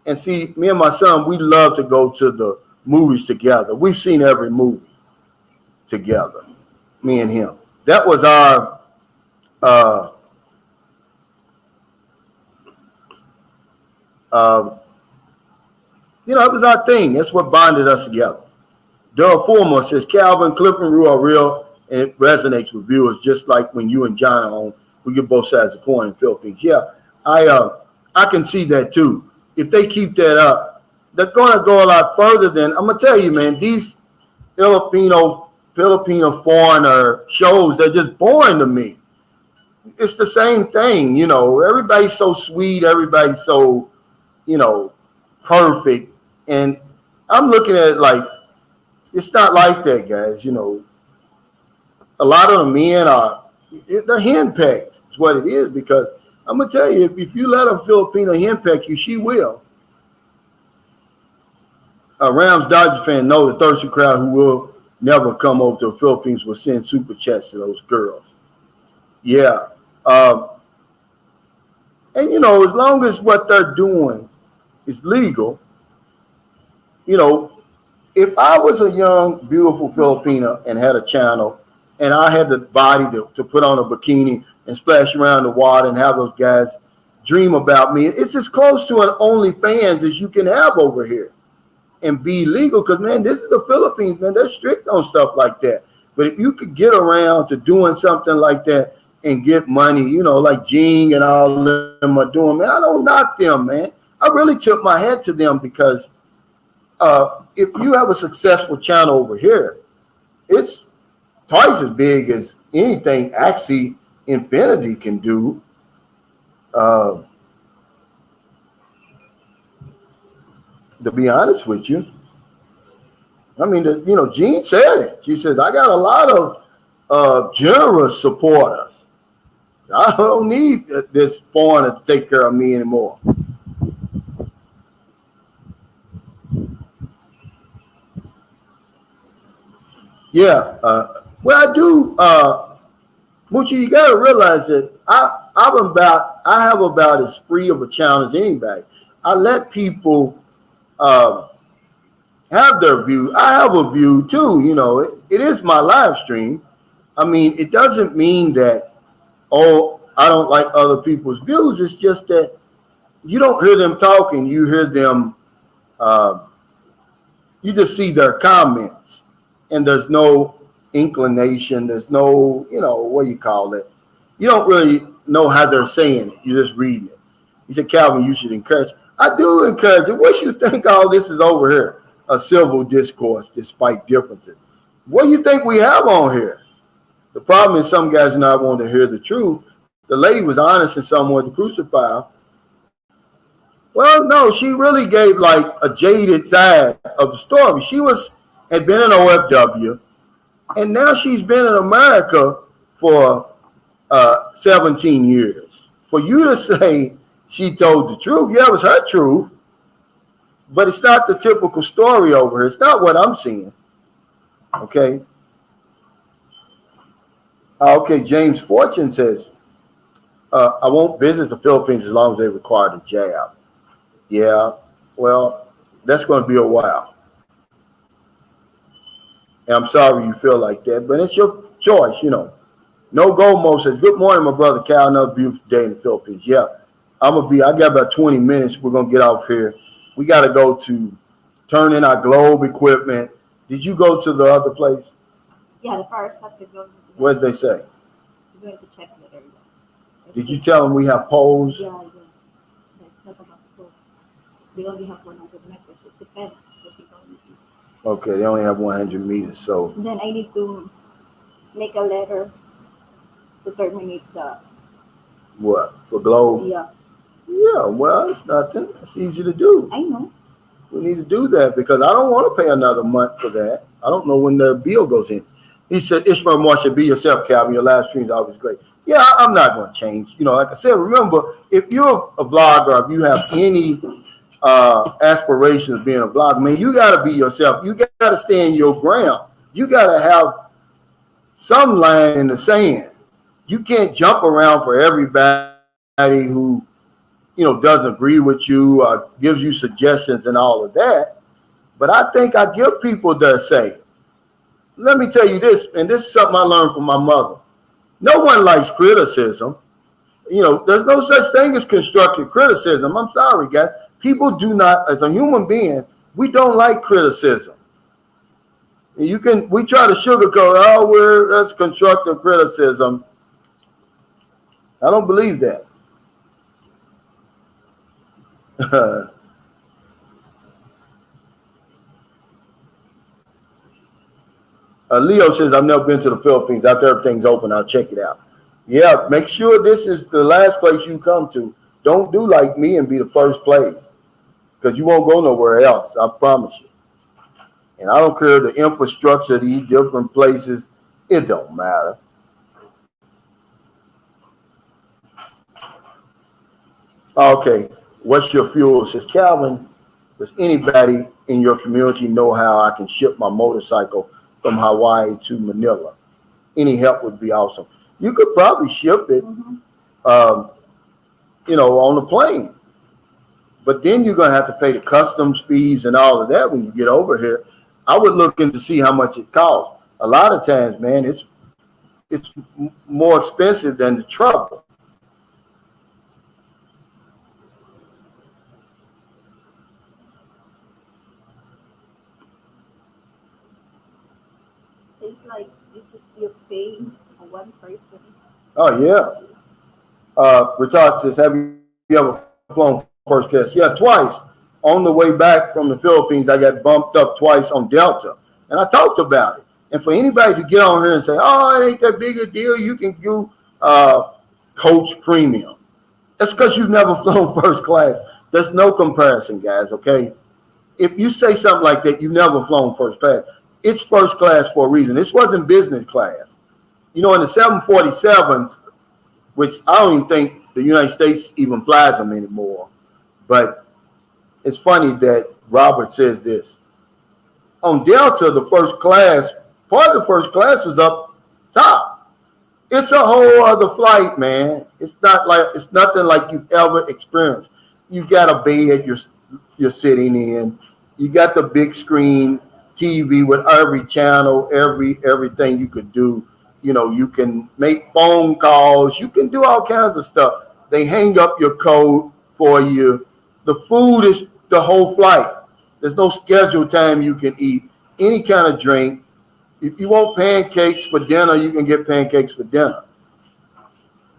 And see, me and my son, we love to go to the movies together. We've seen every movie together, me and him. That was our it was our thing. That's what bonded us together. Daryl Fulmer says, Calvin, Cliff and Rue are real, and it resonates with viewers, just like when you and John are on. We get both sides of the coin in the Philippines. Yeah, I can see that too. If they keep that up, they're going to go a lot further than, I'm going to tell you, man, these Filipino foreigner shows, they're just boring to me. It's the same thing, everybody's so sweet, everybody's so, perfect. And I'm looking at it like, it's not like that, guys. A lot of the men they're henpecked, is what it is, because I'm going to tell you, if you let a Filipino henpeck you, she will. A Rams Dodger fan know the thirsty crowd who will never come over to the Philippines will send super chats to those girls. Yeah. And, as long as what they're doing is legal, if I was a young, beautiful Filipino and had a channel and I had the body to put on a bikini and splash around the water and have those guys dream about me, it's as close to an OnlyFans as you can have over here and be legal. Because, man, this is the Philippines, man. They're strict on stuff like that. But if you could get around to doing something like that and get money, like Jing and all of them are doing, man, I don't knock them, man. I really took my hat to them because if you have a successful channel over here, it's twice as big as anything Axie Infinity can do. To be honest with you, I mean, Jean said it. She says, I got a lot of generous supporters. I don't need this foreigner to take care of me anymore. Yeah, well, I do, Moochie, you got to realize that I have about as free of a channel as anybody. I let people have their view. I have a view too, it is my live stream. I mean, it doesn't mean that, I don't like other people's views. It's just that you don't hear them talking. You hear them, you just see their comments. And there's no inclination. There's no, what do you call it? You don't really know how they're saying it. You're just reading it. He said, Calvin, you should encourage. I do encourage it. What you think all this is over here? A civil discourse despite differences. What do you think we have on here? The problem is some guys not wanting to hear the truth. The lady was honest in some way to crucify her. Well, no, she really gave like a jaded side of the story. She had been in OFW, and now she's been in America for 17 years. For you to say she told the truth, yeah, it was her truth, but it's not the typical story over here. It's not what I'm seeing. Okay. Okay, James Fortune says, I won't visit the Philippines as long as they require the jab. Yeah, well, that's going to be a while. And I'm sorry you feel like that, but it's your choice, you know. No Gomo says, good morning, my brother Cal. Another beautiful day in the Philippines. Yeah, I got about 20 minutes. We're going to get off here. We got to go to turn in our globe equipment. Did you go to the other place? Yeah, the first have to go. What did they say? We're going to check that area. Did you tell them we have poles? Yeah, yeah. That's not about close. We only have 100 meters. It depends what the government is. Okay, they only have 100 meters. So Then I need to make a letter to terminate the. what? For globe? Yeah, Yeah, well, it's nothing. It's easy to do. I know. We need to do that because I don't want to pay another month for that. I don't know when the bill goes in. He said, Ishmael Marshall, be yourself, Calvin. Your live stream is always great. Yeah, I'm not going to change. You know, like I said, remember, if you're a vlogger, if you have any aspirations of being a vlogger, man, you got to be yourself. You got to stand your ground. You got to have some line in the sand. You can't jump around for everybody who, you know, doesn't agree with you, gives you suggestions and all of that. But I think I give people their say. Let me tell you this, and this is something I learned from my mother. No one likes criticism. You know, there's no such thing as constructive criticism. I'm sorry, guys. People do not, as a human being, we don't like criticism. We try to sugarcoat, that's constructive criticism. I don't believe that. Leo says, I've never been to the Philippines. After everything's open, I'll check it out. Yeah, make sure this is the last place you come to. Don't do like me and be the first place because you won't go nowhere else. I promise you. And I don't care the infrastructure of these different places. It don't matter. Okay, what's your fuel? Says Calvin, does anybody in your community know how I can ship my motorcycle from Hawaii to Manila? Any help would be awesome. You could probably ship it, you know, on the plane. But then you're going to have to pay the customs fees and all of that when you get over here. I would look in to see how much it costs. A lot of times, man, it's more expensive than the trouble. Seems like you just you're paying for one person. Oh, yeah. Richard says, have you ever flown first class? Yeah, twice. On the way back from the Philippines, I got bumped up twice on Delta. And I talked about it. And for anybody to get on here and say, oh, it ain't that big a deal, you can do coach premium. That's because you've never flown first class. There's no comparison, guys, okay? If you say something like that, you've never flown first class. It's first class for a reason. This wasn't business class. You know, in the 747s, which I don't even think the United States even flies them anymore. But it's funny that Robert says this. On Delta, the first class, part of the first class was up top. It's a whole other flight, man. It's nothing like you've ever experienced. You got a bed you're sitting in. You got the big screen TV with every channel, everything you could do. You know, you can make phone calls. You can do all kinds of stuff. They hang up your coat for you. The food is the whole flight. There's no scheduled time you can eat any kind of drink. If you want pancakes for dinner, you can get pancakes for dinner.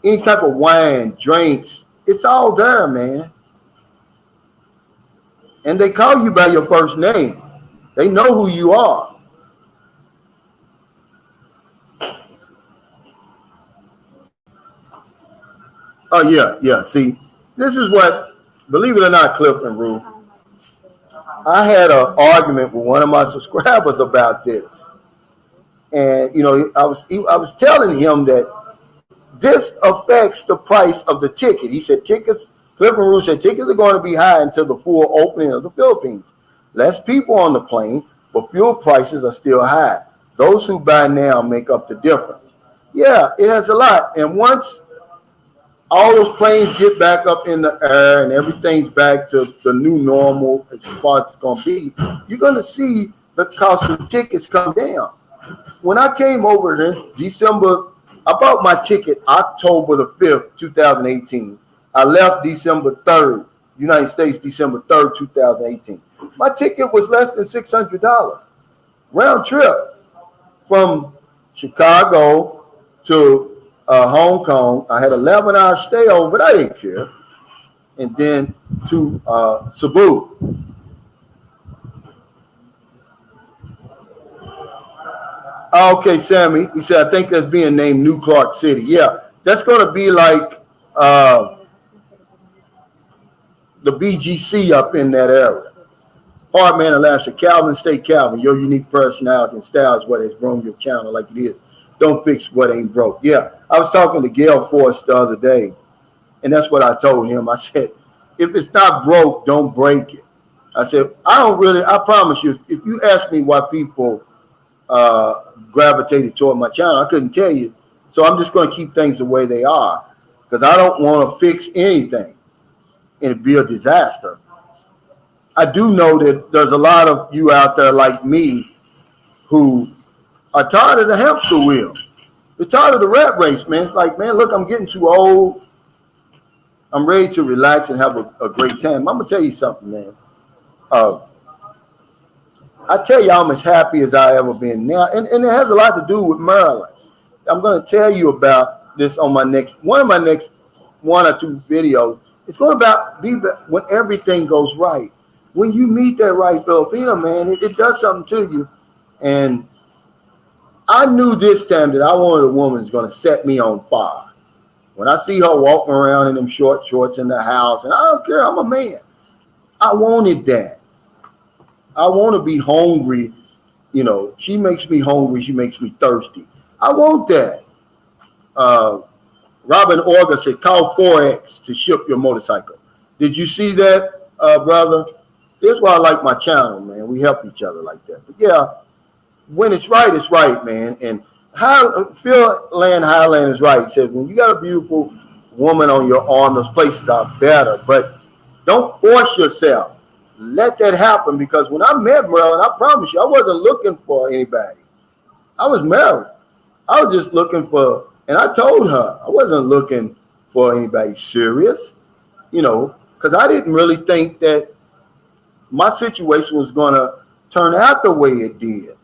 Any type of wine, drinks, it's all there, man. And they call you by your first name. They know who you are. Oh, yeah. See, this is what, believe it or not, Cliff and Rue, I had an argument with one of my subscribers about this. And, you know, I was telling him that this affects the price of the ticket. He said tickets, Cliff and Rue said tickets are going to be high until the full opening of the Philippines. Less people on the plane, but fuel prices are still high. Those who buy now make up the difference. Yeah, it has a lot. And once all those planes get back up in the air and everything's back to the new normal as far as it's going to be, you're going to see the cost of tickets come down. When I came over here, I bought my ticket October the 5th, 2018. I left December 3rd, United States, December 3rd, 2018. My ticket was less than $600 round trip from Chicago to Hong Kong. I had 11-hour stay over, but I didn't care. And then to Cebu. Okay, Sammy. He said, I think that's being named New Clark City. Yeah, that's going to be like the BGC up in that area. Hardman Alaska, Calvin, stay Calvin. Your unique personality and style is what has grown your channel like it is. Don't fix what ain't broke. Yeah, I was talking to Gail Force the other day, and that's what I told him. I said, if it's not broke, don't break it. I said, I promise you, if you ask me why people gravitated toward my channel, I couldn't tell you. So I'm just going to keep things the way they are because I don't want to fix anything and it'd be a disaster. I do know that there's a lot of you out there like me who are tired of the hamster wheel. They're tired of the rat race, man. It's like, man, look, I'm getting too old. I'm ready to relax and have a great time. I'm going to tell you something, man. I tell you, I'm as happy as I ever been now. And it has a lot to do with Maryland. I'm going to tell you about this on one of my next 1 or 2 videos. It's going to be when everything goes right. When you meet that right Filipino, man, it does something to you. And I knew this time that I wanted a woman who's going to set me on fire. When I see her walking around in them short shorts in the house, and I don't care, I'm a man. I wanted that. I want to be hungry. You know, she makes me hungry. She makes me thirsty. I want that. Robin Orga said, call 4X to ship your motorcycle. Did you see that, brother? That's why I like my channel, man. We help each other like that. But yeah, when it's right, man. And Phil Land Highland is right. He says, when you got a beautiful woman on your arm, those places are better. But don't force yourself. Let that happen, because when I met Marilyn, I promise you, I wasn't looking for anybody. I was married. I was just looking for, and I told her I wasn't looking for anybody serious, you know, because I didn't really think that my situation was going to turn out the way it did.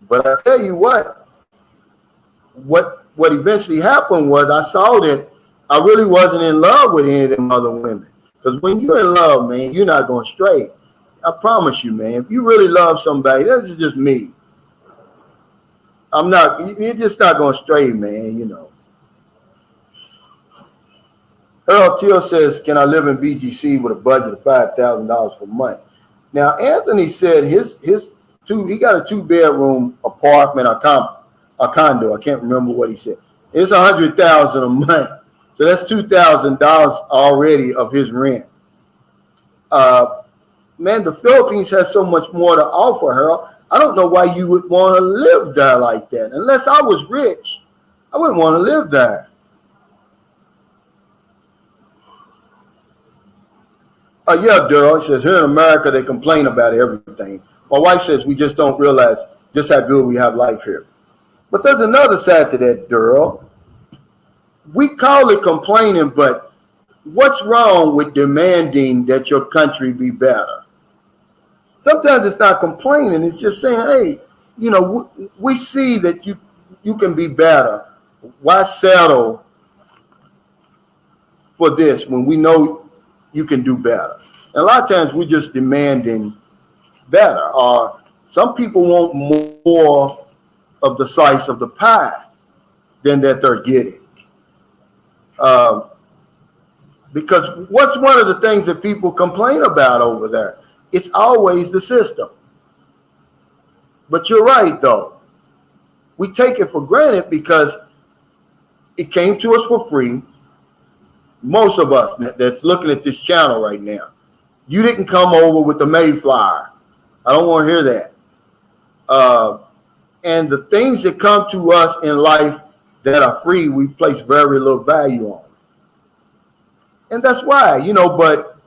But I tell you what eventually happened was I saw that I really wasn't in love with any of them other women. Because when you're in love, man, you're not going straight. I promise you, man. If you really love somebody, this is just me. You're just not going straight, man, you know. Harold Teal says, can I live in BGC with a budget of $5,000 per month? Now, Anthony said he got a 2-bedroom apartment, a condo. I can't remember what he said. It's $100,000 a month. So that's $2,000 already of his rent. Man, the Philippines has so much more to offer, Harold. I don't know why you would want to live there like that. Unless I was rich, I wouldn't want to live there. Yeah, Daryl says, here in America, they complain about everything. My wife says we just don't realize just how good we have life here. But there's another side to that, Daryl. We call it complaining, but what's wrong with demanding that your country be better? Sometimes it's not complaining. It's just saying, hey, you know, we see that you can be better. Why settle for this when we know you can do better? And a lot of times we're just demanding better. Or some people want more of the slice of the pie than that they're getting. Because what's one of the things that people complain about over there? It's always the system. But you're right, though. We take it for granted because it came to us for free. Most of us that's looking at this channel right now, you didn't come over with the Mayflower. I don't want to hear that. And the things that come to us in life that are free, we place very little value on. And that's why, you know, but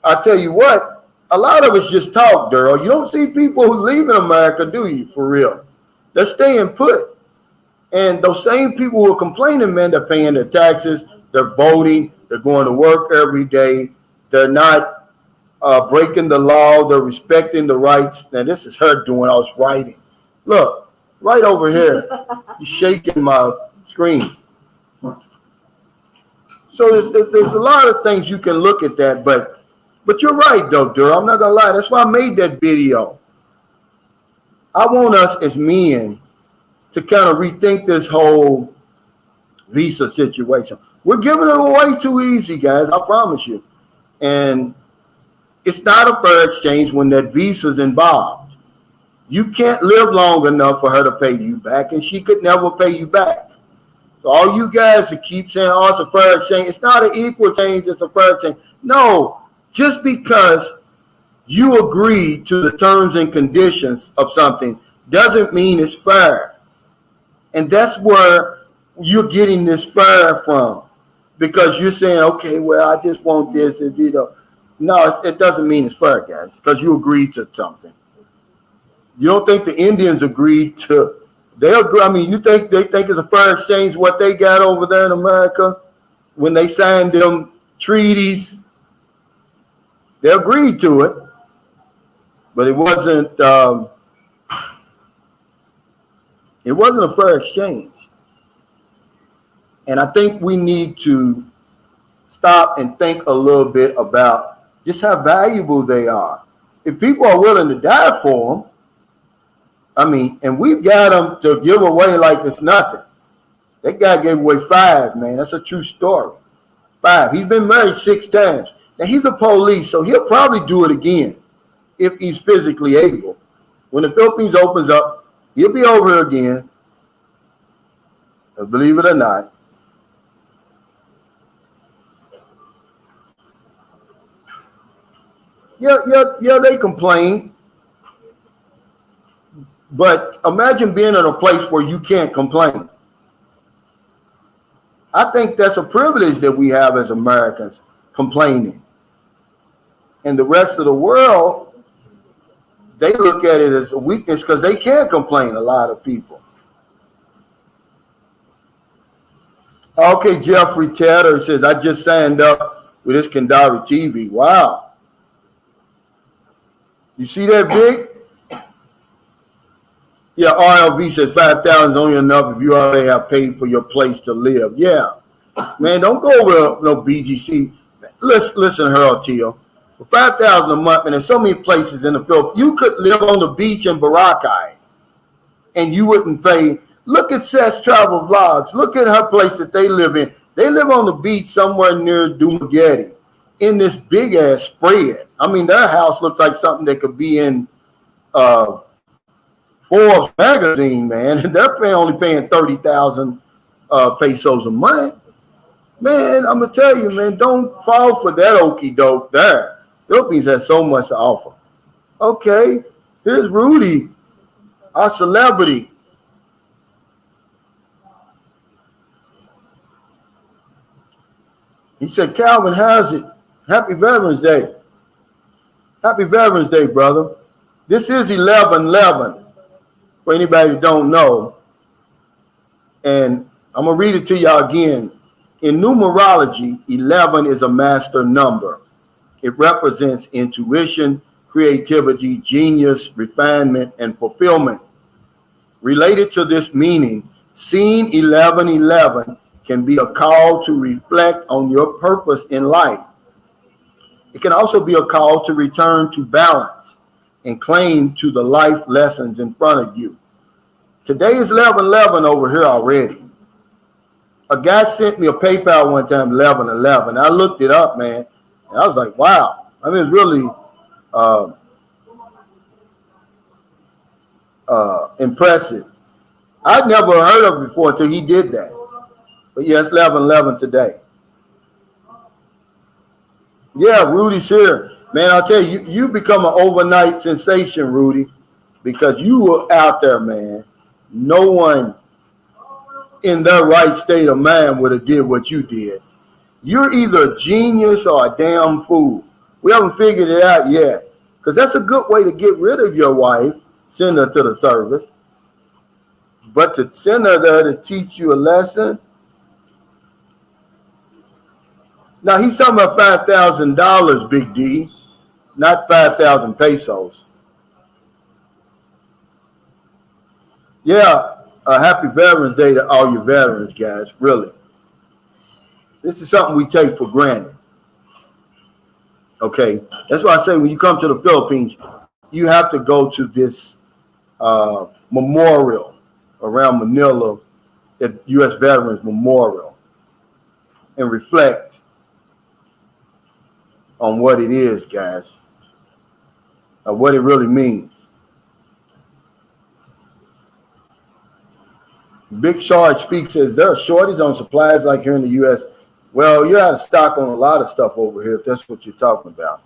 I tell you what, a lot of us just talk, Daryl. You don't see people who leave in America, do you, for real? They're staying put. And those same people who are complaining, man, they're paying their taxes, they're voting, they're going to work every day, they're not breaking the law, they're respecting the rights. Now, this is her doing, I was writing. Look, right over here, you're shaking my screen. So there's a lot of things you can look at that, but you're right, though, Durr. I'm not going to lie. That's why I made that video. I want us as men to kind of rethink this whole visa situation. We're giving it away too easy, guys. I promise you. And it's not a fair exchange when that visa's involved. You can't live long enough for her to pay you back, and she could never pay you back. So all you guys that keep saying, oh, it's a fair exchange, it's not an equal exchange, it's a fair exchange. No, just because you agree to the terms and conditions of something doesn't mean it's fair. And that's where you're getting this fair from, because you're saying, okay, well, I just want this. And, you know, no, it doesn't mean it's fair, guys, because you agreed to something. You don't think the Indians agreed to? They agree. I mean, they think it's a fair exchange what they got over there in America when they signed them treaties. They agreed to it, but it wasn't. It wasn't a fair exchange. And I think we need to stop and think a little bit about just how valuable they are. If people are willing to die for them, I mean, and we've got them to give away like it's nothing. That guy gave away 5, man. That's a true story. 5. He's been married 6 times. Now, he's a police, so he'll probably do it again if he's physically able. When the Philippines opens up, he'll be over here again. Believe it or not. Yeah, they complain. But imagine being in a place where you can't complain. I think that's a privilege that we have as Americans, complaining. And the rest of the world, they look at it as a weakness because they can't complain, a lot of people. Okay, Jeffrey Tatter says, I just signed up with this Kandari TV. Wow. You see that, Vic? Yeah, RLV said 5,000 is only enough if you already have paid for your place to live. Yeah. Man, don't go over no BGC. Listen, Harold Teal. For 5,000 a month, and there's so many places in the Philippines, you could live on the beach in Boracay and you wouldn't pay. Look at Seth's travel vlogs. Look at her place that they live in. They live on the beach somewhere near Dumaguete in this big ass spread. I mean, their house looks like something that could be in Forbes magazine, man. And they're only paying 30,000 pesos a month. Man, I'm gonna tell you, man, don't fall for that okie doke there. Philippines has so much to offer. Okay, here's Rudy, our celebrity. He said, Calvin, how's it? Happy Veterans Day. Happy Veterans Day, brother. This is 11/11, for anybody who don't know. And I'm going to read it to y'all again. In numerology, 11 is a master number. It represents intuition, creativity, genius, refinement, and fulfillment. Related to this meaning, seeing 11/11 can be a call to reflect on your purpose in life. It can also be a call to return to balance and claim to the life lessons in front of you. Today is 11/11 over here already. A guy sent me a PayPal one time, 11/11. I looked it up, man, and I was like, wow. I mean, it's really impressive. I'd never heard of it before until he did that. But yes, 11/11 today. Yeah, Rudy's here. Man, I'll tell you, you become an overnight sensation, Rudy, because you were out there, man. No one in their right state of mind would have did what you did. You're either a genius or a damn fool. We haven't figured it out yet. Because that's a good way to get rid of your wife, send her to the service. But to send her there to teach you a lesson. Now, he's talking about $5,000, Big D, not 5,000 pesos. Yeah, happy Veterans Day to all your veterans, guys, really. This is something we take for granted. Okay, that's why I say when you come to the Philippines, you have to go to this memorial around Manila, the U.S. Veterans Memorial, and reflect on what it is, guys, what it really means. Big Sarge speaks, says there are shortages on supplies like here in the U.S. Well, you're out of stock on a lot of stuff over here, if that's what you're talking about,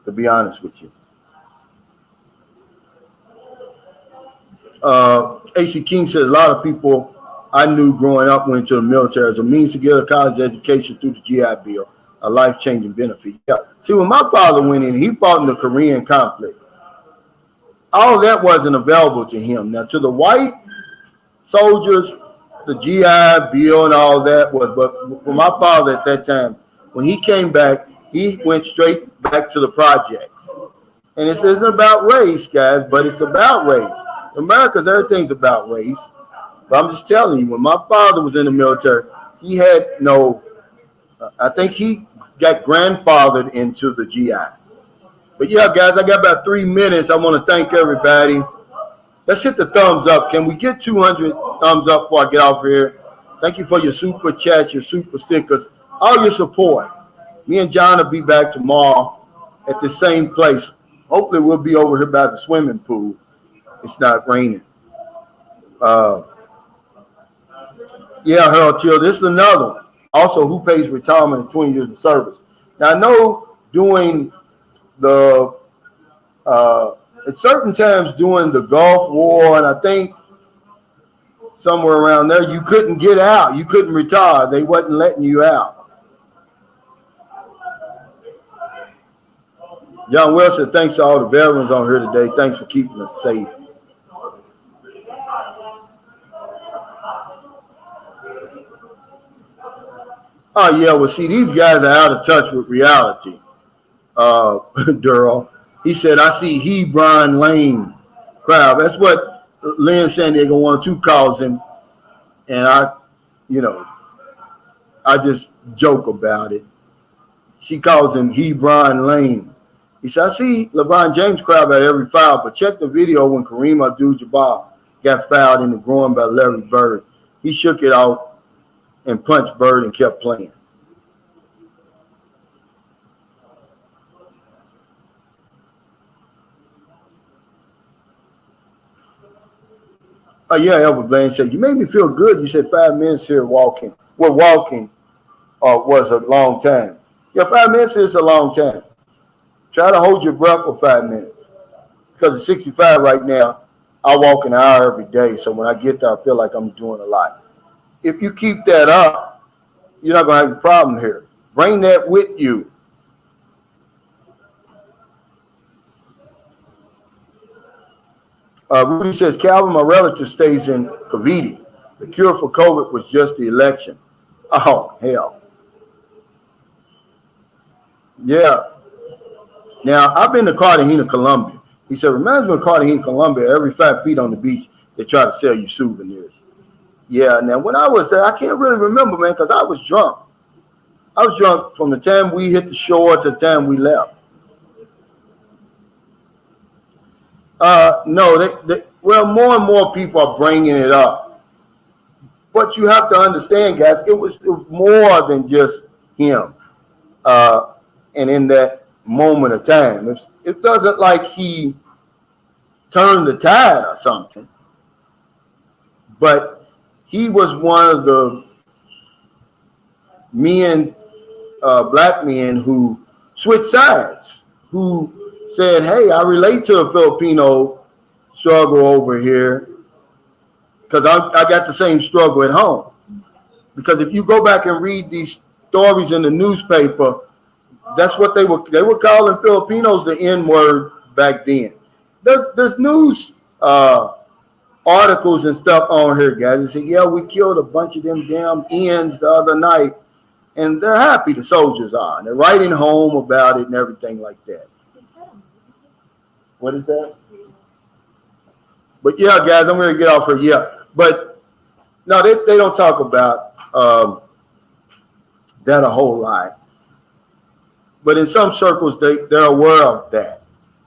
to be honest with you. AC King says a lot of people I knew growing up went to the military as a means to get a college education through the GI Bill, a life-changing benefit. Yeah. See, when my father went in, he fought in the Korean conflict. All that wasn't available to him. Now, to the white soldiers, the GI Bill and all that was, but for my father at that time, when he came back, he went straight back to the projects. And this isn't about race, guys, but it's about race. America's everything's about race. But I'm just telling you, when my father was in the military, he had no, I think he got grandfathered into the GI. But yeah, guys, I got about 3 minutes. I want to thank everybody. Let's hit the thumbs up. Can we get 200 thumbs up before I get off here? Thank you for your super chats, your super stickers, all your support. Me and John will be back tomorrow at the same place. Hopefully we'll be over here by the swimming pool. It's not raining. Yeah, Harold Till, this is another one. Also, who pays retirement in 20 years of service? Now, I know doing the at certain times during the Gulf War, and I think somewhere around there, you couldn't get out. You couldn't retire. They wasn't letting you out. John Wilson, thanks to all the veterans on here today. Thanks for keeping us safe. Oh, yeah, well, see, these guys are out of touch with reality. Durrell. He said, I see Hebron Lane crowd. That's what Lynn San Diego 102 calls him. And I just joke about it. She calls him Hebron Lane. He said, I see LeBron James crowd at every foul, but check the video when Kareem Abdul-Jabbar got fouled in the groin by Larry Bird. He shook it out and punched Bird and kept playing. Oh, yeah, Elvis Blaine said, you made me feel good. You said 5 minutes here walking. Well, walking was a long time. Yeah, 5 minutes is a long time. Try to hold your breath for 5 minutes. Because at 65 right now, I walk an hour every day. So when I get there, I feel like I'm doing a lot. If you keep that up, you're not going to have a problem here. Bring that with you. Rudy says, Calvin, my relative stays in Cavite. The cure for COVID was just the election. Oh, hell. Yeah. Now, I've been to Cartagena, Colombia. He said, reminds me of Cartagena, Colombia, every 5 feet on the beach, they try to sell you souvenirs. Yeah, now, when I was there, I can't really remember, man, because I was drunk. I was drunk from the time we hit the shore to the time we left. No, well, more and more people are bringing it up. But you have to understand, guys, it was more than just him. And in that moment of time, it doesn't like he turned the tide or something. But he was one of the men, black men who switched sides, who said, hey, I relate to a Filipino struggle over here. because I got the same struggle at home. Because if you go back and read these stories in the newspaper, that's what they were calling Filipinos the N-word back then. There's news articles and stuff on here, guys. They say, yeah, we killed a bunch of them damn N's the other night, and they're happy, the soldiers are. And they're writing home about it and everything like that. What is that? But yeah, guys, I'm going to get off here. Yeah, but no, they don't talk about that a whole lot. But in some circles, they're aware of that.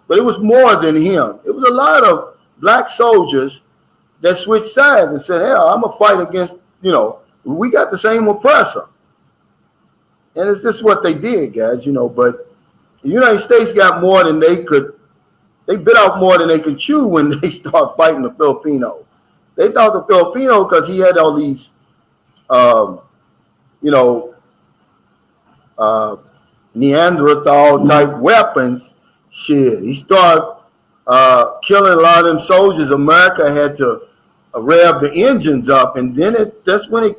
But it was more than him. It was a lot of black soldiers that switched sides and said, hell, I'm going to fight against, we got the same oppressor. And it's just what they did, guys, but the United States got more than they bit off more than they could chew when they start fighting the Filipino. They thought the Filipino, because he had all these, Neanderthal type weapons, shit. He started killing a lot of them soldiers. America had to rev the engines up, and then that's when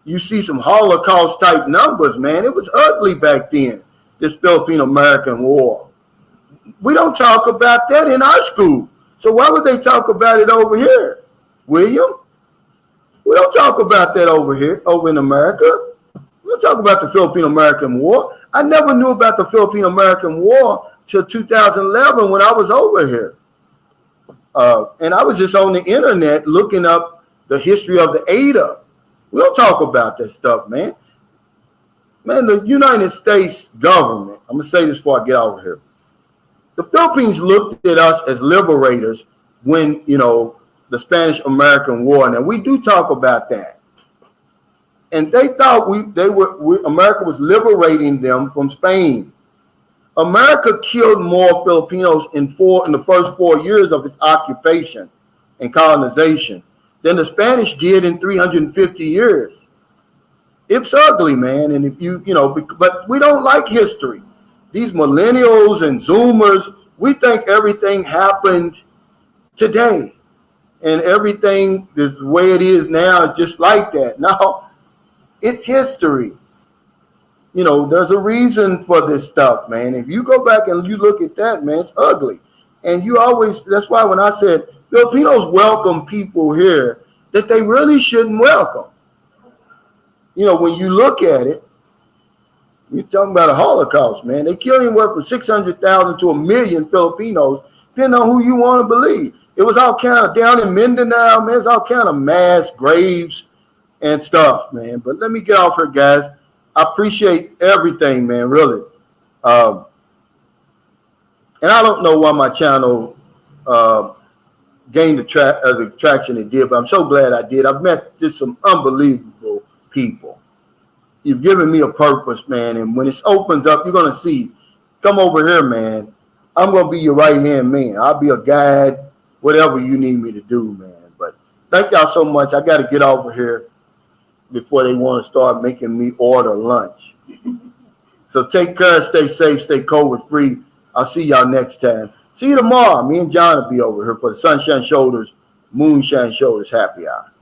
you see some Holocaust type numbers, man. It was ugly back then, this Philippine-American War. We don't talk about that in our school. So why would they talk about it over here, William? We don't talk about that over here, over in America. We don't talk about the Philippine-American War. I never knew about the Philippine-American War till 2011 when I was over here. And I was just on the internet looking up the history of the ADA. We don't talk about that stuff, man. Man, the United States government, I'm going to say this before I get over here. The Philippines looked at us as liberators when, the Spanish-American War. Now, we do talk about that. And they thought America was liberating them from Spain. America killed more Filipinos in the first 4 years of its occupation and colonization than the Spanish did in 350 years. It's ugly, man. And but we don't like history. These millennials and Zoomers, we think everything happened today. And everything is the way it is now is just like that. No, it's history. There's a reason for this stuff, man. If you go back and you look at that, man, it's ugly. And that's why when I said Filipinos welcome people here that they really shouldn't welcome. When you look at it, you're talking about a Holocaust, man. They killed anywhere from 600,000 to 1 million Filipinos, depending on who you want to believe. It was all kind of down in Mindanao, man. It's all kind of mass graves and stuff, man. But let me get off here, guys. I appreciate everything, man, really. And I don't know why my channel gained the traction it did, but I'm so glad I did. I've met just some unbelievable people. You've given me a purpose, man, and when it opens up, you're going to see. Come over here, man. I'm going to be your right-hand man. I'll be a guide, whatever you need me to do, man. But thank y'all so much. I got to get over here before they want to start making me order lunch. So take care, stay safe, stay COVID-free. I'll see y'all next time. See you tomorrow. Me and John will be over here for the Sunshine Shoulders, Moonshine Shoulders Happy Hour.